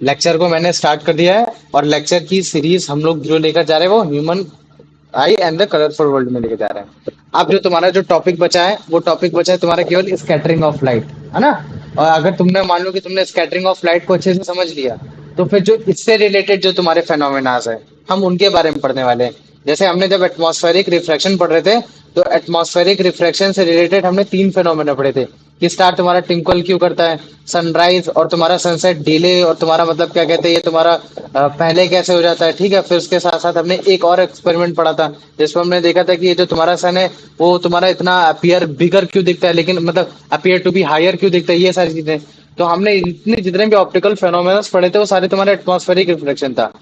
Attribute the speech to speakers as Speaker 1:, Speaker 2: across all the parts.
Speaker 1: Lecture को मैंने start कर दिया है और लेक्चर की सीरीज हम लोग जो लेकर जा रहे हैं वो human I and the colourful world में लेके जा रहे हैं। अब जो तुम्हारा जो टॉपिक बचा है वो टॉपिक बचा है तुम्हारा केवल स्कैटरिंग ऑफ लाइट, है ना। और अगर तुमने मान लो कि तुमने स्कैटरिंग ऑफ लाइट को अच्छे से समझ लिया, तो फिर जो इससे रिलेटेड जो तुम्हारे फेनोमेनाज है हम उनके बारे में पढ़ने वाले हैं। जैसे हमने जब एटमॉस्फेरिक रिफ्रैक्शन पढ़ रहे थे, तो एटमॉस्फेरिक रिफ्रैक्शन से रिलेटेड हमने तीन फेनोमेना पढ़े थे कि स्टार तुम्हारा टिंकल क्यों करता है, सनराइज और तुम्हारा सनसेट डिले, और तुम्हारा मतलब क्या कहते हैं ये तुम्हारा पहले कैसे हो जाता है, ठीक है। फिर उसके साथ साथ हमने एक और एक्सपेरिमेंट पढ़ा था जिसमें हमने देखा था कि ये जो तुम्हारा सन है वो तुम्हारा इतना अपीयर बिगर क्यों दिखता है, लेकिन मतलब अपीयर टू बी हायर क्यों दिखता है, ये सारी चीजें। तो हमने इतने जितने भी ऑप्टिकल फेनोमेना पढ़े थे वो सारे तुम्हारे एटमॉस्फेरिक रिफ्लेक्शन था।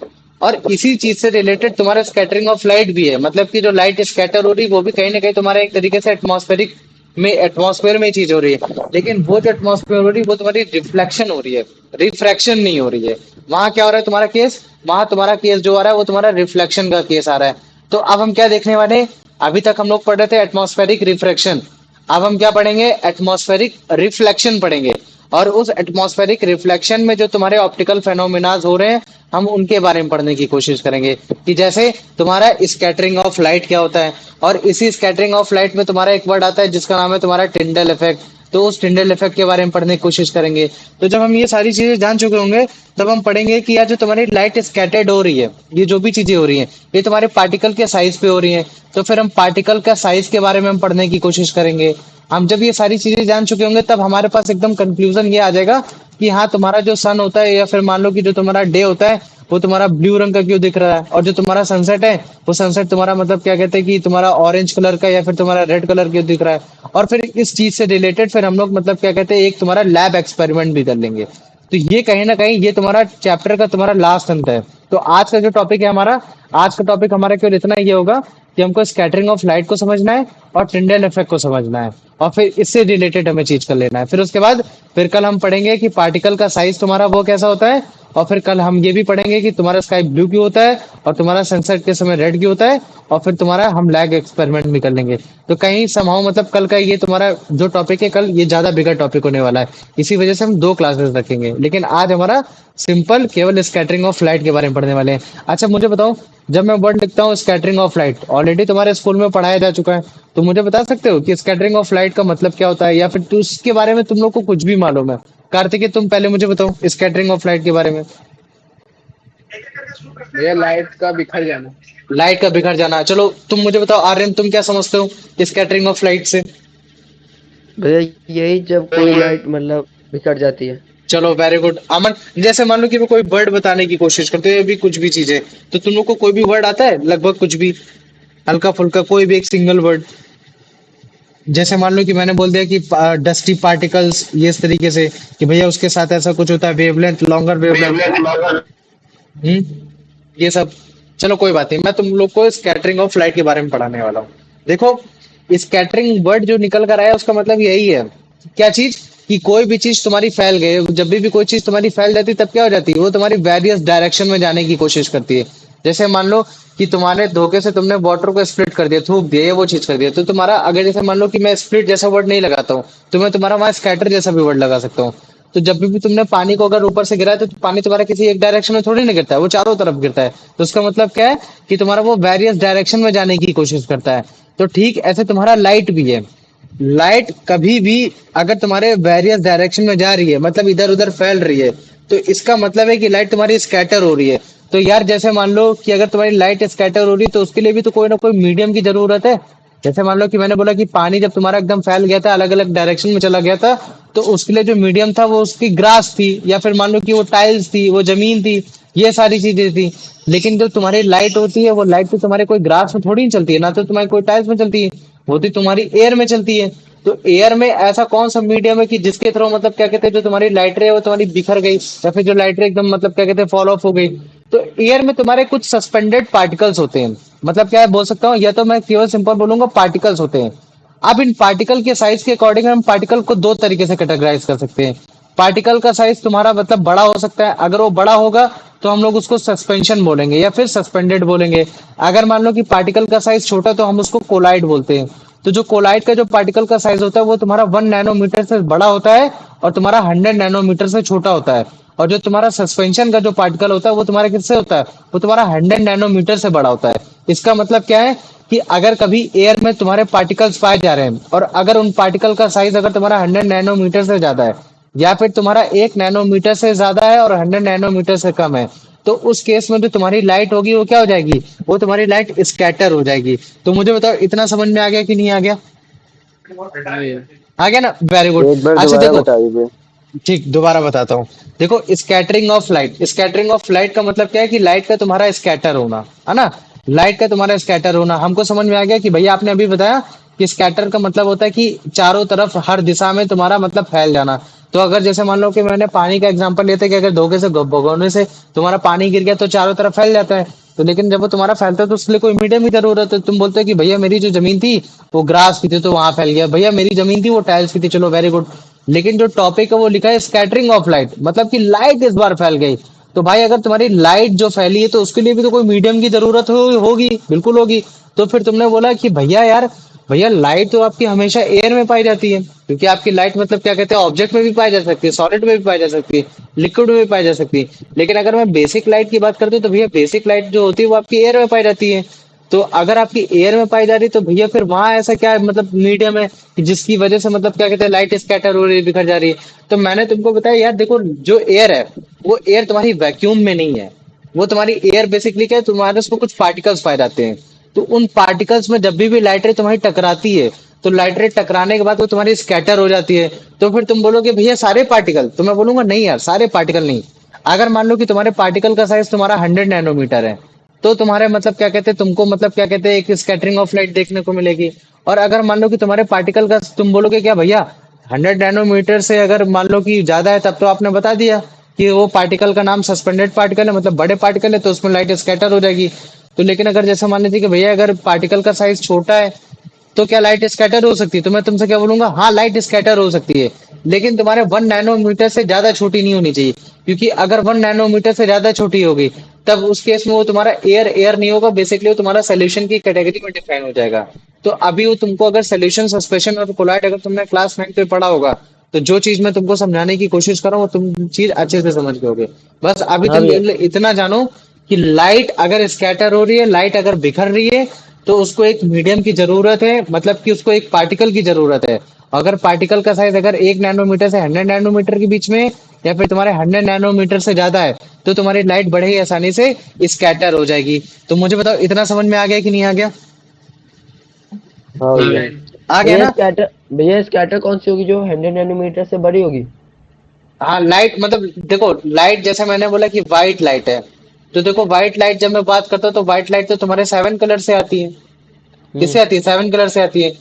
Speaker 1: और इसी चीज से रिलेटेड तुम्हारा स्कैटरिंग ऑफ लाइट भी है, मतलब कि जो लाइट स्कैटर हो रही है वो भी कहीं ना कहीं तुम्हारा एक तरीके से एटमॉस्फेयर में ही चीज हो रही है। लेकिन वो जो एटमॉस्फेयर हो रही है वो तुम्हारी रिफ्लेक्शन हो रही है, रिफ्रैक्शन नहीं हो रही है। वहां क्या हो रहा है तुम्हारा केस, वहां तुम्हारा केस जो आ रहा है वो तुम्हारा रिफ्लेक्शन का केस आ रहा है। तो अब हम क्या देखने वाले हैं, अभी तक हम लोग पढ़ रहे थे एटमॉस्फेरिक रिफ्रैक्शन, अब हम क्या पढ़ेंगे, एटमॉस्फेरिक रिफ्लेक्शन पढ़ेंगे। और उस एटमॉस्फेरिक रिफ्लेक्शन में जो तुम्हारे ऑप्टिकल फेनोमेनाज हो रहे हैं हम उनके बारे में पढ़ने की कोशिश करेंगे कि जैसे तुम्हारा स्कैटरिंग ऑफ लाइट क्या होता है। और इसी स्कैटरिंग ऑफ लाइट में तुम्हारा एक वर्ड आता है जिसका नाम है तुम्हारा टिंडल इफेक्ट। तो उस टिंडल इफेक्ट के बारे में पढ़ने की कोशिश करेंगे। तो जब हम ये सारी चीजें जान चुके होंगे तब हम पढ़ेंगे कि यार जो तुम्हारी लाइट स्कैटर्ड हो रही है, ये जो भी चीजें हो रही हैं ये तुम्हारे पार्टिकल के साइज पे हो रही हैं। तो फिर हम पार्टिकल का साइज के बारे में हम पढ़ने की कोशिश करेंगे। हम जब ये सारी चीजें जान चुके होंगे तब हमारे पास एकदम कंक्लूजन ये आ जाएगा कि हाँ तुम्हारा जो सन होता है या फिर मान लो कि जो तुम्हारा डे होता है वो तुम्हारा ब्लू रंग का क्यों दिख रहा है, और जो तुम्हारा सनसेट है वो सनसेट तुम्हारा मतलब क्या कहते हैं कि तुम्हारा ऑरेंज कलर का या फिर तुम्हारा रेड कलर क्यों दिख रहा है। और फिर इस चीज से रिलेटेड फिर हम लोग मतलब क्या कहते हैं एक तुम्हारा लैब एक्सपेरिमेंट भी कर लेंगे। तो ये कहीं ना कहीं ये तुम्हारा चैप्टर का तुम्हारा लास्ट अंत है। तो आज का जो टॉपिक है हमारा, आज का टॉपिक हमारा केवल इतना ये होगा कि हमको स्कैटरिंग ऑफ लाइट को समझना है और टिंडल इफेक्ट को समझना है, और फिर इससे रिलेटेड हमें चीज कर लेना है। फिर उसके बाद फिर कल हम पढ़ेंगे कि पार्टिकल का साइज तुम्हारा वो कैसा होता है, और फिर कल हम ये भी पढ़ेंगे कि तुम्हारा स्काई ब्लू क्यों होता है और तुम्हारा सनसेट के समय रेड क्यों होता है। और फिर तुम्हारा हम लैग एक्सपेरिमेंट भी कर लेंगे। तो कहीं समहाउ मतलब कल का ये तुम्हारा जो टॉपिक है कल ये ज्यादा बिगर टॉपिक होने वाला है, इसी वजह से हम दो क्लासेस रखेंगे। लेकिन आज हमारा सिंपल केवल स्कैटरिंग ऑफ लाइट के बारे में पढ़ने वाले हैं। अच्छा मुझे बताओ, जब मैं वर्ड लिखता हूँ स्कैटरिंग ऑफ लाइट, ऑलरेडी तुम्हारे स्कूल में पढ़ाया जा चुका है, तो मुझे बता सकते हो कि स्कैटरिंग ऑफ लाइट का मतलब क्या होता है, या फिर उसके बारे में तुम लोग को कुछ भी मालूम है। कार्तिकेय तुम पहले मुझे बताओ स्कैटरिंग ऑफ लाइट के बारे में।
Speaker 2: ये लाइट का बिखर जाना।
Speaker 1: लाइट का बिखर जाना, चलो तुम मुझे बताओ आर्यन तुम क्या समझते हो स्कैटरिंग ऑफ लाइट से।
Speaker 3: भैया यही जब कोई लाइट मतलब बिखर जाती है।
Speaker 1: चलो वेरी गुड अमन। जैसे मान लो कि मैं कोई वर्ड बताने की कोशिश करते हो, अभी कुछ भी चीजें, तो तुम लोग को कोई भी वर्ड आता है लगभग कुछ भी, हल्का फुल्का कोई भी एक सिंगल वर्ड। जैसे मान लो कि मैंने बोल दिया कि डस्टी पार्टिकल्स, ये इस तरीके से कि भैया उसके साथ ऐसा कुछ होता है, वेवलेंथ, लॉन्गर वेवलेंथ, ये सब। चलो कोई बात नहीं, मैं तुम लोग को स्कैटरिंग ऑफ लाइट के बारे में पढ़ाने वाला हूँ। देखो स्कैटरिंग वर्ड जो निकल कर आया उसका मतलब यही है, क्या चीज, कि कोई भी चीज तुम्हारी फैल गई, जब भी कोई चीज तुम्हारी फैल जाती है तब क्या हो जाती है, वो तुम्हारी वेरियस डायरेक्शन में जाने की कोशिश करती है। जैसे मान लो कि तुम्हारे धोखे से तुमने वाटर को स्प्लिट कर दिया, थूक दिया, ये वो चीज कर दिया, तो तुम्हारा अगर जैसे मान लो कि मैं स्प्लिट जैसा वर्ड नहीं लगाता हूँ तो मैं तुम्हारा वहां स्कैटर जैसा भी वर्ड लगा सकता हूँ। तो जब भी तुमने पानी को अगर ऊपर से गिरा है तो पानी तुम्हारा किसी एक डायरेक्शन में थोड़ी ना गिरता है, वो चारों तरफ गिरता है। तो उसका मतलब क्या है कि तुम्हारा वो वेरियस डायरेक्शन में जाने की कोशिश करता है। तो ठीक ऐसे तुम्हारा लाइट भी है। लाइट कभी भी अगर तुम्हारे वेरियस डायरेक्शन में जा रही है मतलब इधर उधर फैल रही है, तो इसका मतलब है कि लाइट तुम्हारी स्कैटर हो रही है। तो यार जैसे मान लो कि अगर तुम्हारी लाइट स्कैटर हो रही है तो उसके लिए भी तो कोई ना कोई मीडियम की जरूरत है। जैसे मान लो कि मैंने बोला कि पानी जब तुम्हारा एकदम फैल गया था, अलग अलग डायरेक्शन में चला गया था, तो उसके लिए जो मीडियम था वो उसकी ग्रास थी, या फिर मान लो कि वो टाइल्स थी, वो जमीन थी, ये सारी चीजें थी। लेकिन जो तुम्हारी लाइट होती है वो लाइट तो तुम्हारे कोई ग्रास में थोड़ी ना चलती है, ना तो तुम्हारी कोई टाइल्स में चलती है, वो तो तुम्हारी एयर में चलती है। तो एयर में ऐसा कौन सा मीडियम है कि जिसके थ्रू मतलब क्या कहते हैं जो तुम्हारी लाइट रे है वो तुम्हारी बिखर गई, या फिर जो लाइट रे एकदम मतलब क्या कहते हैं फॉल ऑफ हो गई। तो एयर में तुम्हारे कुछ सस्पेंडेड पार्टिकल्स होते हैं, मतलब क्या है बोल सकता हूँ, या तो मैं केवल सिंपल बोलूंगा पार्टिकल्स होते हैं। अब इन पार्टिकल के साइज के अकॉर्डिंग हम पार्टिकल को दो तरीके से कैटेगराइज कर सकते हैं। पार्टिकल का साइज तुम्हारा मतलब बड़ा हो सकता है, अगर वो बड़ा होगा तो हम लोग उसको सस्पेंशन बोलेंगे या फिर सस्पेंडेड बोलेंगे। अगर मान लो कि पार्टिकल का साइज छोटा तो हम उसको कोलाइड बोलते हैं। तो जो कोलाइड का जो पार्टिकल का साइज होता है वो तुम्हारा 1 नैनोमीटर से बड़ा होता है और तुम्हारा 100 नैनोमीटर से छोटा होता है। और जो तुम्हारा सस्पेंशन का जो पार्टिकल होता है वो तुम्हारा किससे होता है, वो तुम्हारा 100 नैनोमीटर से बड़ा होता है। इसका मतलब क्या है कि अगर कभी एयर में तुम्हारे पार्टिकल्स पाए जा रहे हैं और अगर उन पार्टिकल का साइज अगर तुम्हारा 100 नैनोमीटर से ज्यादा है या फिर तुम्हारा 1 नैनोमीटर से ज्यादा है और 100 नैनोमीटर से कम है, तो उस केस में जो तुम्हारी लाइट होगी वो क्या हो जाएगी, वो तुम्हारी लाइट स्कैटर हो जाएगी। तो मुझे बताओ इतना समझ में आ गया कि नहीं आ गया?
Speaker 2: हाँ भैया।
Speaker 1: आ गया ना, वेरी गुड।
Speaker 3: एक बार
Speaker 1: अच्छा
Speaker 3: दोबारा
Speaker 1: देखो,
Speaker 3: बता दीजिए।
Speaker 1: ठीक दोबारा बताता हूँ। देखो scattering of light, scattering of light का मतलब क्या है कि लाइट का तुम्हारा स्कैटर होना, है ना, लाइट का तुम्हारा स्कैटर होना हमको समझ में आ गया कि भैया आपने अभी बताया कि स्कैटर का मतलब होता है कि चारों तरफ हर दिशा में तुम्हारा मतलब फैल जाना। तो अगर जैसे मान लो कि मैंने पानी का एग्जांपल लेते हैं कि अगर धोखे से भगोने से तुम्हारा पानी गिर गया तो चारों तरफ फैल जाता है। तो लेकिन जब वो तुम्हारा फैलता है तो उसके लिए कोई मीडियम की जरूरत है। तुम बोलते हो कि भैया मेरी जो जमीन थी वो ग्रास की थी तो वहां फैल गया, भैया मेरी जमीन थी वो टाइल्स की थी, चलो वेरी गुड। लेकिन जो टॉपिक है वो लिखा है स्कैटरिंग ऑफ लाइट, मतलब कि लाइट इस बार फैल गई। तो भाई अगर तुम्हारी लाइट जो फैली है तो उसके लिए भी तो कोई मीडियम की जरूरत होगी, बिल्कुल होगी। तो फिर तुमने बोला कि भैया यार, भैया लाइट तो आपकी हमेशा एयर में पाई जाती है, क्योंकि आपकी लाइट मतलब क्या कहते हैं ऑब्जेक्ट में भी पाई जा सकती है, सॉलिड में भी पाई जा सकती है, लिक्विड में भी पाई जा सकती है। लेकिन अगर मैं बेसिक लाइट की बात करता हूँ तो भैया बेसिक लाइट जो होती है वो आपकी एयर में पाई जाती है। तो अगर आपकी एयर में पाई जा रही है तो भैया फिर वहां ऐसा क्या है, मतलब मीडियम है कि जिसकी वजह से मतलब क्या कहते हैं लाइट स्कैटर हो रही है, बिखर जा रही है। तो मैंने तुमको बताया यार देखो, जो एयर है वो एयर तुम्हारी वैक्यूम में नहीं है, वो तुम्हारी एयर बेसिकली क्या है, तुम्हारे उसमें कुछ पार्टिकल्स पाए जाते हैं। तो उन पार्टिकल्स में जब भी लाइट रे तुम्हारी टकराती है तो लाइट रे टकराने के बाद वो तुम्हारी स्कैटर हो जाती है। तो फिर तुम बोलोगे भैया सारे पार्टिकल, तो मैं बोलूंगा नहीं यार, सारे पार्टिकल नहीं। अगर मान लो कि तुम्हारे पार्टिकल का साइज तुम्हारा 100 नैनोमीटर है तो तुम्हारे मतलब क्या कहते हैं तुमको मतलब क्या कहते हैं एक स्कैटरिंग ऑफ लाइट देखने को मिलेगी। और अगर मान लो कि तुम्हारे पार्टिकल का तुम बोलोगे क्या भैया 100 नैनोमीटर से अगर मान लो कि ज्यादा है, तब तो आपने बता दिया कि वो पार्टिकल का नाम सस्पेंडेड पार्टिकल है, मतलब बड़े पार्टिकल है तो उसमें लाइट स्कैटर हो जाएगी। तो लेकिन अगर जैसे मान लीजिए कि भैया अगर पार्टिकल का साइज छोटा है तो क्या लाइट स्कैटर हो सकती है, तो मैं तुमसे क्या बोलूंगा, हाँ लाइट स्कैटर हो सकती है, लेकिन तुम्हारे 1 नैनोमीटर से ज्यादा छोटी नहीं होनी चाहिए। क्योंकि अगर 1 नैनोमीटर से ज्यादा छोटी होगी तब उस केस में वो तुम्हारा एयर एयर नहीं होगा, बेसिकली वो तुम्हारा सोल्यूशन की कैटेगरी में डिफाइन हो जाएगा। तो अभी वो तुमको अगर सोल्यूशन सस्पेंशन और कोलाइड अगर तुमने क्लास 9 में पढ़ा होगा तो जो चीज मैं तुमको समझाने की कोशिश कर रहा हूँ वो तुम चीज अच्छे से समझ गए। बस अभी
Speaker 3: हाँ
Speaker 1: तुम
Speaker 3: भैया।
Speaker 1: इतना जानो कि लाइट अगर स्कैटर हो रही है, लाइट अगर बिखर रही है तो उसको एक मीडियम की जरूरत है, मतलब कि उसको एक पार्टिकल की जरूरत है। अगर पार्टिकल का साइज अगर 1 नैनोमीटर से 100 नैनोमीटर के बीच में या फिर तुम्हारे 100 नैनोमीटर से ज्यादा है तो तुम्हारी लाइट बड़े ही आसानी से स्कैटर हो जाएगी। तो मुझे बताओ इतना समझ में आ गया कि नहीं आ गया?
Speaker 3: हाँ
Speaker 2: हाँ
Speaker 3: भैया।
Speaker 2: भैया।
Speaker 1: आ गया ना?
Speaker 3: भैया स्कैटर कौन सी होगी जो 100 नैनोमीटर से बड़ी होगी?
Speaker 1: हाँ लाइट मतलब देखो, लाइट जैसे मैंने बोला कि व्हाइट लाइट है, तो देखो व्हाइट लाइट जब मैं बात करता हूँ तो व्हाइट लाइट तो तुम्हारे 7 कलर से आती है।
Speaker 3: हम्म।
Speaker 1: किससे आती है? 7 कलर से आती है।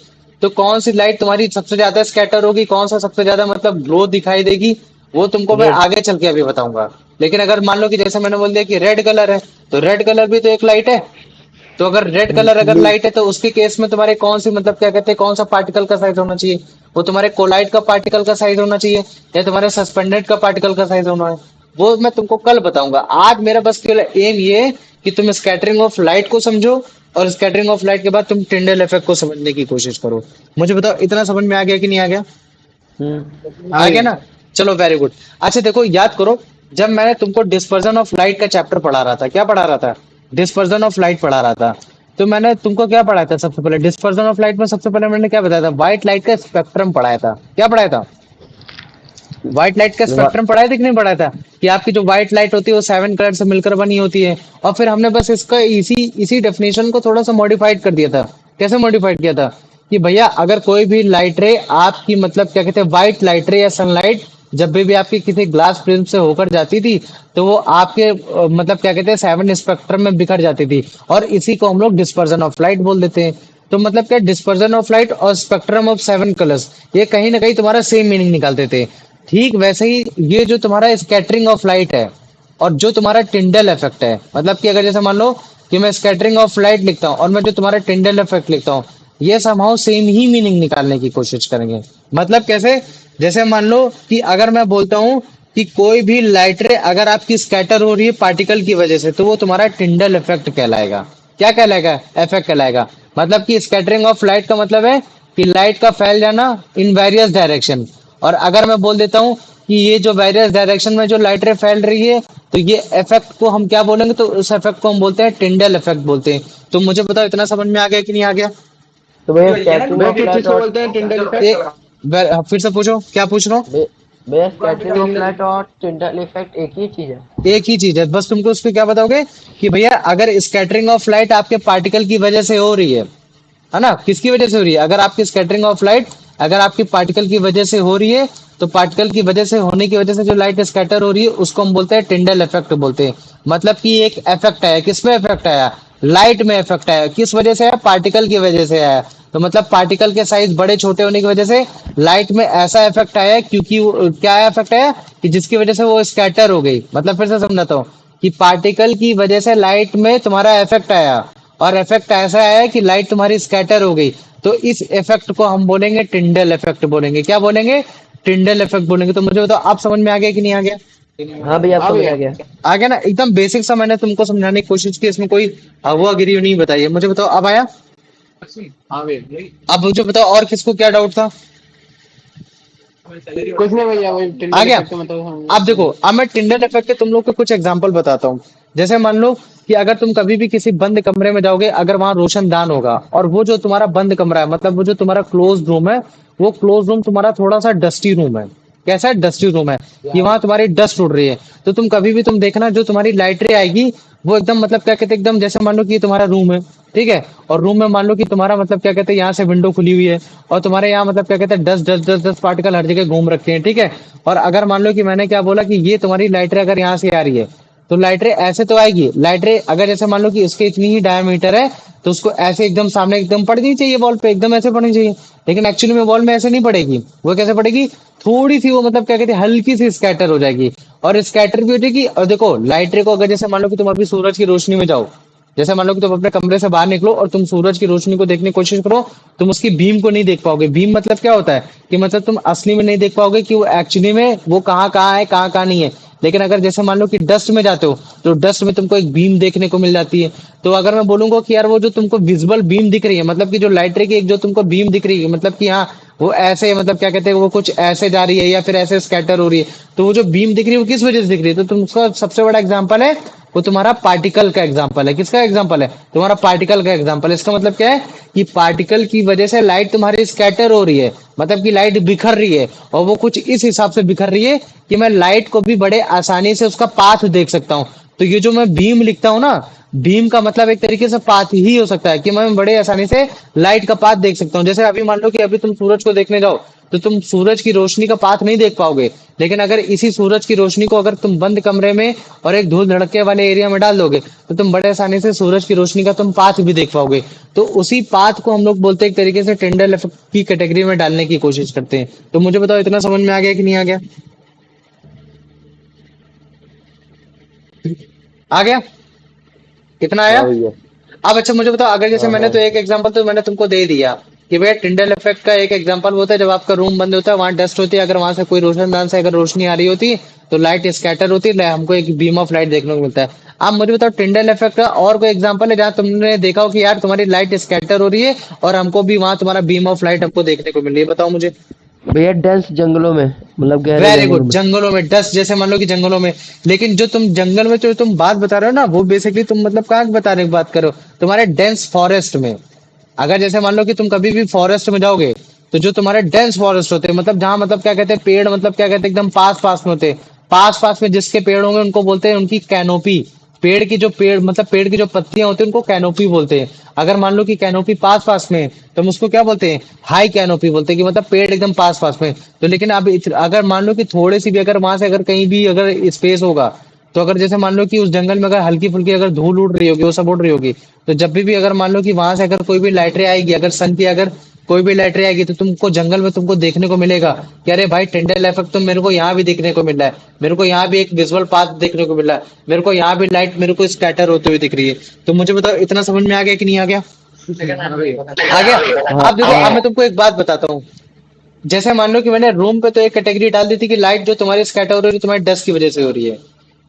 Speaker 1: तो कौन सी लाइट तुम्हारी सबसे ज्यादा स्कैटर होगी, कौन सा सबसे ज्यादा मतलब ग्लो दिखाई देगी, वो तुमको मैं
Speaker 3: रेड।
Speaker 1: आगे चल के अभी बताऊंगा। लेकिन अगर मान लो कि जैसे मैंने बोल दिया कि रेड कलर है, तो रेड कलर भी तो एक लाइट है। तो अगर रेड कलर अगर
Speaker 3: ब्लू।
Speaker 1: लाइट है तो उसके केस में तुम्हारे कौन सी मतलब क्या कहते हैं कौन सा पार्टिकल का साइज होना चाहिए, वो तुम्हारे कोलाइड का पार्टिकल का साइज होना चाहिए या तुम्हारे सस्पेंडेड का पार्टिकल का साइज होना है, वो मैं तुमको कल बताऊंगा। आज मेरा बस केवल एम ये है कि तुम स्कैटरिंग ऑफ लाइट को समझो और स्कैटरिंग ऑफ लाइट के बाद तुम टिंडल इफेक्ट को समझने की कोशिश करो। मुझे बताओ इतना समझ में आ गया कि नहीं आ गया?
Speaker 2: हाँ
Speaker 1: आ गया
Speaker 2: भैया।
Speaker 1: ना? चलो वेरी गुड। अच्छा देखो याद करो, जब मैंने तुमको डिस्पर्जन ऑफ लाइट का चैप्टर पढ़ा रहा था, क्या पढ़ा रहा था? डिस्पर्जन ऑफ लाइट पढ़ा रहा था। तो मैंने तुमको क्या पढ़ाया था सबसे पहले? डिस्पर्जन ऑफ लाइट में सबसे पहले मैंने क्या बताया था? व्हाइट लाइट का स्पेक्ट्रम पढ़ाया था। क्या पढ़ाया था? व्हाइट लाइट का
Speaker 3: वा-
Speaker 1: स्पेक्ट्रम पढ़ाया था कि नहीं पढ़ाया था? कि आपकी जो व्हाइट लाइट होती है वो 7 कलर से मिलकर बनी होती है। और फिर हमने बस इसका इसी इसी डेफिनेशन को थोड़ा सा मॉडिफाइड कर दिया था। कैसे मॉडिफाइड किया था? कि भैया अगर कोई भी लाइट रे आपकी मतलब क्या कहते हैं व्हाइट लाइट रे या सनलाइट जब भी आपकी किसी ग्लास प्रिज्म से होकर जाती थी तो वो आपके मतलब क्या कहते हैं 7 स्पेक्ट्रम में बिखर जाती थी। और इसी को हम लोग डिस्पर्जन ऑफ लाइट बोल देते हैं। तो मतलब क्या, डिस्पर्जन ऑफ लाइट और स्पेक्ट्रम ऑफ 7 कलर्स ये कहीं ना कहीं तुम्हारा सेम मीनिंग निकालते थे। ठीक वैसे ही ये जो तुम्हारा स्कैटरिंग ऑफ लाइट है और जो तुम्हारा टिंडल इफेक्ट है, मतलब कि अगर जैसे मान लो कि मैं स्कैटरिंग ऑफ लाइट लिखता हूँ और मैं जो तुम्हारा टिंडल इफेक्ट लिखता हूँ, ये समहाउ सेम ही मीनिंग निकालने की कोशिश करेंगे। मतलब कैसे? जैसे मान लो कि अगर मैं बोलता हूँ कि कोई भी लाइट रे अगर आपकी स्कैटर हो रही है पार्टिकल की वजह से तो वो तुम्हारा टिंडल इफेक्ट कहलाएगा। क्या कहलाएगा? इफेक्ट कहलाएगा। मतलब कि स्कैटरिंग ऑफ लाइट का मतलब है कि लाइट का फैल जाना इन वेरियस डायरेक्शन। और अगर मैं बोल देता हूँ कि ये जो वेरियस डायरेक्शन में जो लाइट रे फैल रही है, तो ये इफेक्ट को हम क्या बोलेंगे, तो उस इफेक्ट को हम बोलते हैं टिंडल इफेक्ट बोलते हैं। तो मुझे बताओ इतना समझ में आ गया कि नहीं आ गया?
Speaker 3: तो भैया स्कैटरिंग
Speaker 2: भैया
Speaker 3: ऑफ
Speaker 2: किस चीज
Speaker 3: लाइट
Speaker 2: को
Speaker 3: और
Speaker 2: बोलते हैं टिंडल
Speaker 1: ए,
Speaker 2: इफेक्ट?
Speaker 1: फिर से पूछो, क्या पूछ रहा हूँ?
Speaker 3: भैया स्कैटरिंग ऑफ लाइट और टिंडल इफेक्ट एक ही चीज है?
Speaker 1: एक ही चीज है, बस तुमको उसको क्या बताओगे कि भैया अगर स्कैटरिंग ऑफ लाइट आपके पार्टिकल की वजह से हो रही है ना, किसकी वजह से हो रही है? अगर आपकी स्कैटरिंग ऑफ लाइट अगर आपकी पार्टिकल की वजह से हो रही है, तो पार्टिकल की वजह से होने की वजह से जो लाइट स्कैटर हो रही है उसको हम बोलते हैं टिंडल इफेक्ट बोलते हैं। मतलब कि एक इफेक्ट आया, किसमें इफेक्ट आया? लाइट में इफेक्ट आया। किस वजह से आया? पार्टिकल की वजह से आया। तो मतलब पार्टिकल के साइज बड़े छोटे होने की वजह से लाइट में ऐसा इफेक्ट आया, क्योंकि क्या इफेक्ट आया कि जिसकी वजह से वो स्कैटर हो गई। मतलब फिर से समझाता हूँ कि पार्टिकल की वजह से लाइट में तुम्हारा इफेक्ट आया, और इफेक्ट ऐसा आया कि लाइट तुम्हारी स्कैटर हो गई। तो इस इफेक्ट को हम बोलेंगे टिंडल इफेक्ट बोलेंगे। क्या बोलेंगे? टिंडल इफेक्ट बोलेंगे। तो मुझे बताओ आप समझ में आ गया कि नहीं आ गया?
Speaker 3: हाँ भैया, अब
Speaker 2: हाँ
Speaker 3: समझ
Speaker 2: भैया।
Speaker 3: आ गया।
Speaker 1: आ गया ना? एकदम बेसिक सा मैंने तुमको समझाने की कोशिश की, इसमें कोई हुआ गिरी नहीं बताइए। मुझे बताओ अब आया?
Speaker 2: हाँ भैया।
Speaker 1: अब मुझे बताओ और किसको क्या डाउट था?
Speaker 2: कुछ नहीं भैया, वही
Speaker 1: आ
Speaker 2: टिंडल
Speaker 1: गया?
Speaker 2: इफेक्ट का मतलब
Speaker 1: अब देखो, अब मैं टिंडल इफेक्ट के तुम लोग को कुछ एग्जांपल बताता हूँ। जैसे मान लो कि अगर तुम कभी भी किसी बंद कमरे में जाओगे, अगर वहां रोशनदान होगा, और वो जो तुम्हारा बंद कमरा है, मतलब वो जो तुम्हारा क्लोज रूम है, वो क्लोज रूम तुम्हारा थोड़ा सा डस्टी रूम है। कैसा है? डस्टी रूम है, कि वहां तुम्हारी डस्ट उड़ रही है। तो तुम कभी भी तुम देखना, जो तुम्हारी लाइट रे आएगी वो एकदम मतलब क्या कहते हैं, एकदम जैसे मान लो कि ये तुम्हारा रूम है, ठीक है, और रूम में मान लो कि तुम्हारा मतलब क्या कहते हैं यहाँ से विंडो खुली हुई है, और तुम्हारे यहाँ मतलब क्या कहते हैं दस दस दस दस पार्टिकल हर जगह घूम रखे हैं, ठीक है। और अगर मान लो कि मैंने क्या बोला कि ये तुम्हारी लाइट रे अगर यहाँ से आ रही है, तो लाइट रे ऐसे तो आएगी। लाइट रे अगर जैसे मान लो कि इसके इतनी ही डायमीटर है, तो उसको ऐसे एकदम सामने एकदम पड़नी चाहिए वॉल पे, एकदम ऐसे पड़नी चाहिए। लेकिन एक्चुअली में वॉल में ऐसे नहीं पड़ेगी। वो कैसे पड़ेगी? थोड़ी सी वो मतलब क्या कहते हैं हल्की सी स्कैटर हो जाएगी, और स्कैटर भी हो जाएगी। और देखो लाइट रे को अगर जैसे मान लो कि तुम अभी सूरज की रोशनी में जाओ, जैसे मान लो कि तुम अपने कमरे से बाहर निकलो और तुम सूरज की रोशनी को देखने की कोशिश करो, तुम उसकी बीम को नहीं देख पाओगे। बीम मतलब क्या होता है कि मतलब तुम असली में नहीं देख पाओगे कि वो एक्चुअली में वो कहाँ है, कहाँ नहीं है। लेकिन अगर जैसे मान लो कि डस्ट में जाते हो, तो डस्ट में तुमको एक बीम देखने को मिल जाती है। तो अगर मैं बोलूंगा कि यार वो जो तुमको विजुअल बीम दिख रही है, मतलब कि जो लाइट रे की एक जो तुमको बीम दिख रही है, मतलब कि हाँ वो ऐसे मतलब क्या कहते हैं वो कुछ ऐसे जा रही है या फिर ऐसे स्कैटर हो रही है, तो वो जो बीम दिख रही है वो किस वजह से दिख रही है? तो तुम उसका सबसे बड़ा एग्जांपल है, वो तुम्हारा पार्टिकल का एग्जांपल है। किसका एग्जांपल है? तुम्हारा पार्टिकल का एग्जांपल है। इसका मतलब क्या है कि पार्टिकल की वजह से लाइट तुम्हारी स्कैटर हो रही है, मतलब कि लाइट बिखर रही है, और वो कुछ इस हिसाब से बिखर रही है कि मैं लाइट को भी बड़े आसानी से उसका पाथ देख सकता हूँ। तो ये जो मैं बीम लिखता हूँ ना, बीम का मतलब एक तरीके से पाथ ही हो सकता है, कि मैं बड़े आसानी से लाइट का पाथ देख सकता हूँ। जैसे अभी मान लो कि अभी तुम सूरज को देखने जाओ, तो तुम सूरज की रोशनी का पाथ नहीं देख पाओगे। लेकिन अगर इसी सूरज की रोशनी को अगर तुम बंद कमरे में और एक धूल धड़के वाले एरिया में डाल दोगे, तो तुम बड़े आसानी से सूरज की रोशनी का तुम पाथ भी देख पाओगे। तो उसी पाथ को हम लोग बोलते हैं एक तरीके से टिंडल इफेक्ट की कैटेगरी में डालने की कोशिश करते हैं। तो मुझे बताओ इतना समझ में आ गया कि नहीं आ गया? आ गया? कितना आया?
Speaker 3: हाँ भैया।
Speaker 1: अब अच्छा मुझे बताओ, अगर जैसे
Speaker 3: हाँ
Speaker 1: मैंने
Speaker 3: हाँ।
Speaker 1: तो एक एग्जांपल तो मैंने तुमको दे दिया कि भैया टिंडल इफेक्ट का एक एग्जांपल होता है जब आपका रूम बंद होता है, वहां डस्ट होती है, अगर वहां से कोई रोशनदान से अगर रोशनी आ रही होती है, तो लाइट स्कैटर होती है, हमको एक बीम ऑफ लाइट देखने को मिलता है। अब मुझे बताओ टिंडल इफेक्ट का और कोई एग्जांपल है जहां तुमने देखा हो कि यार तुम्हारी लाइट स्कैटर हो रही है और हमको भी वहां तुम्हारा बीम ऑफ लाइट हमको देखने को मिल रही है? बताओ मुझे।
Speaker 3: भैया डेंस जंगलों में, मतलब गहरे
Speaker 1: वेरी
Speaker 3: जंगलों
Speaker 1: गुड,
Speaker 3: में।
Speaker 1: जंगलों में डस्ट, जैसे मान लो कि जंगलों में। लेकिन जो तुम जंगल में जो तुम बात बता रहे हो ना, वो बेसिकली तुम मतलब कहाँ बताने की बात करो? तुम्हारे डेंस फॉरेस्ट में। अगर जैसे मान लो कि तुम कभी भी फॉरेस्ट में जाओगे, तो जो तुम्हारे डेंस फॉरेस्ट होते हैं, मतलब जहां मतलब क्या कहते हैं पेड़ मतलब क्या कहते हैं एकदम पास पास में होते हैं, पास पास में जिसके पेड़ होंगे उनको बोलते हैं उनकी कैनोपी। पेड़ की जो पेड़ मतलब पेड़ की जो पत्तियां होती हैं उनको कैनोपी बोलते हैं। अगर मान लो कि कैनोपी पास पास में है, तो हम उसको क्या बोलते हैं? हाई कैनोपी बोलते हैं, कि मतलब पेड़ एकदम पास पास में। तो लेकिन अब अगर मान लो कि थोड़ी सी भी अगर वहां से अगर कहीं भी अगर स्पेस होगा, तो अगर जैसे मान लो कि उस जंगल में अगर हल्की फुल्की अगर धूल उड़ रही होगी, वो सब उड़ रही होगी, तो जब भी अगर मान लो कि वहां से अगर कोई भी लाइटरें आएगी, अगर सन की अगर कोई भी लाइटरें आएगी, तो तुमको जंगल में तुमको देखने को मिलेगा कि अरे भाई टिंडल इफेक्ट तो मेरे को यहाँ भी देखने को मिल रहा है, मेरे को यहाँ भी एक विजुअल पाथ देखने को मिल रहा है, मेरे को यहाँ भी लाइट मेरे को स्कैटर होते हुए दिख रही है। तो मुझे बताओ इतना समझ में आ गया कि नहीं आ गया? आ गया?
Speaker 3: हाँ
Speaker 1: अब देखो, अब मैं तुमको एक बात बताता हूँ। जैसे मान लो कि मैंने रूम पे तो एक कैटेगरी डाल दी थी कि लाइट जो तुम्हारी स्कैटर हो रही है तुम्हारी डस्ट की वजह से हो रही है।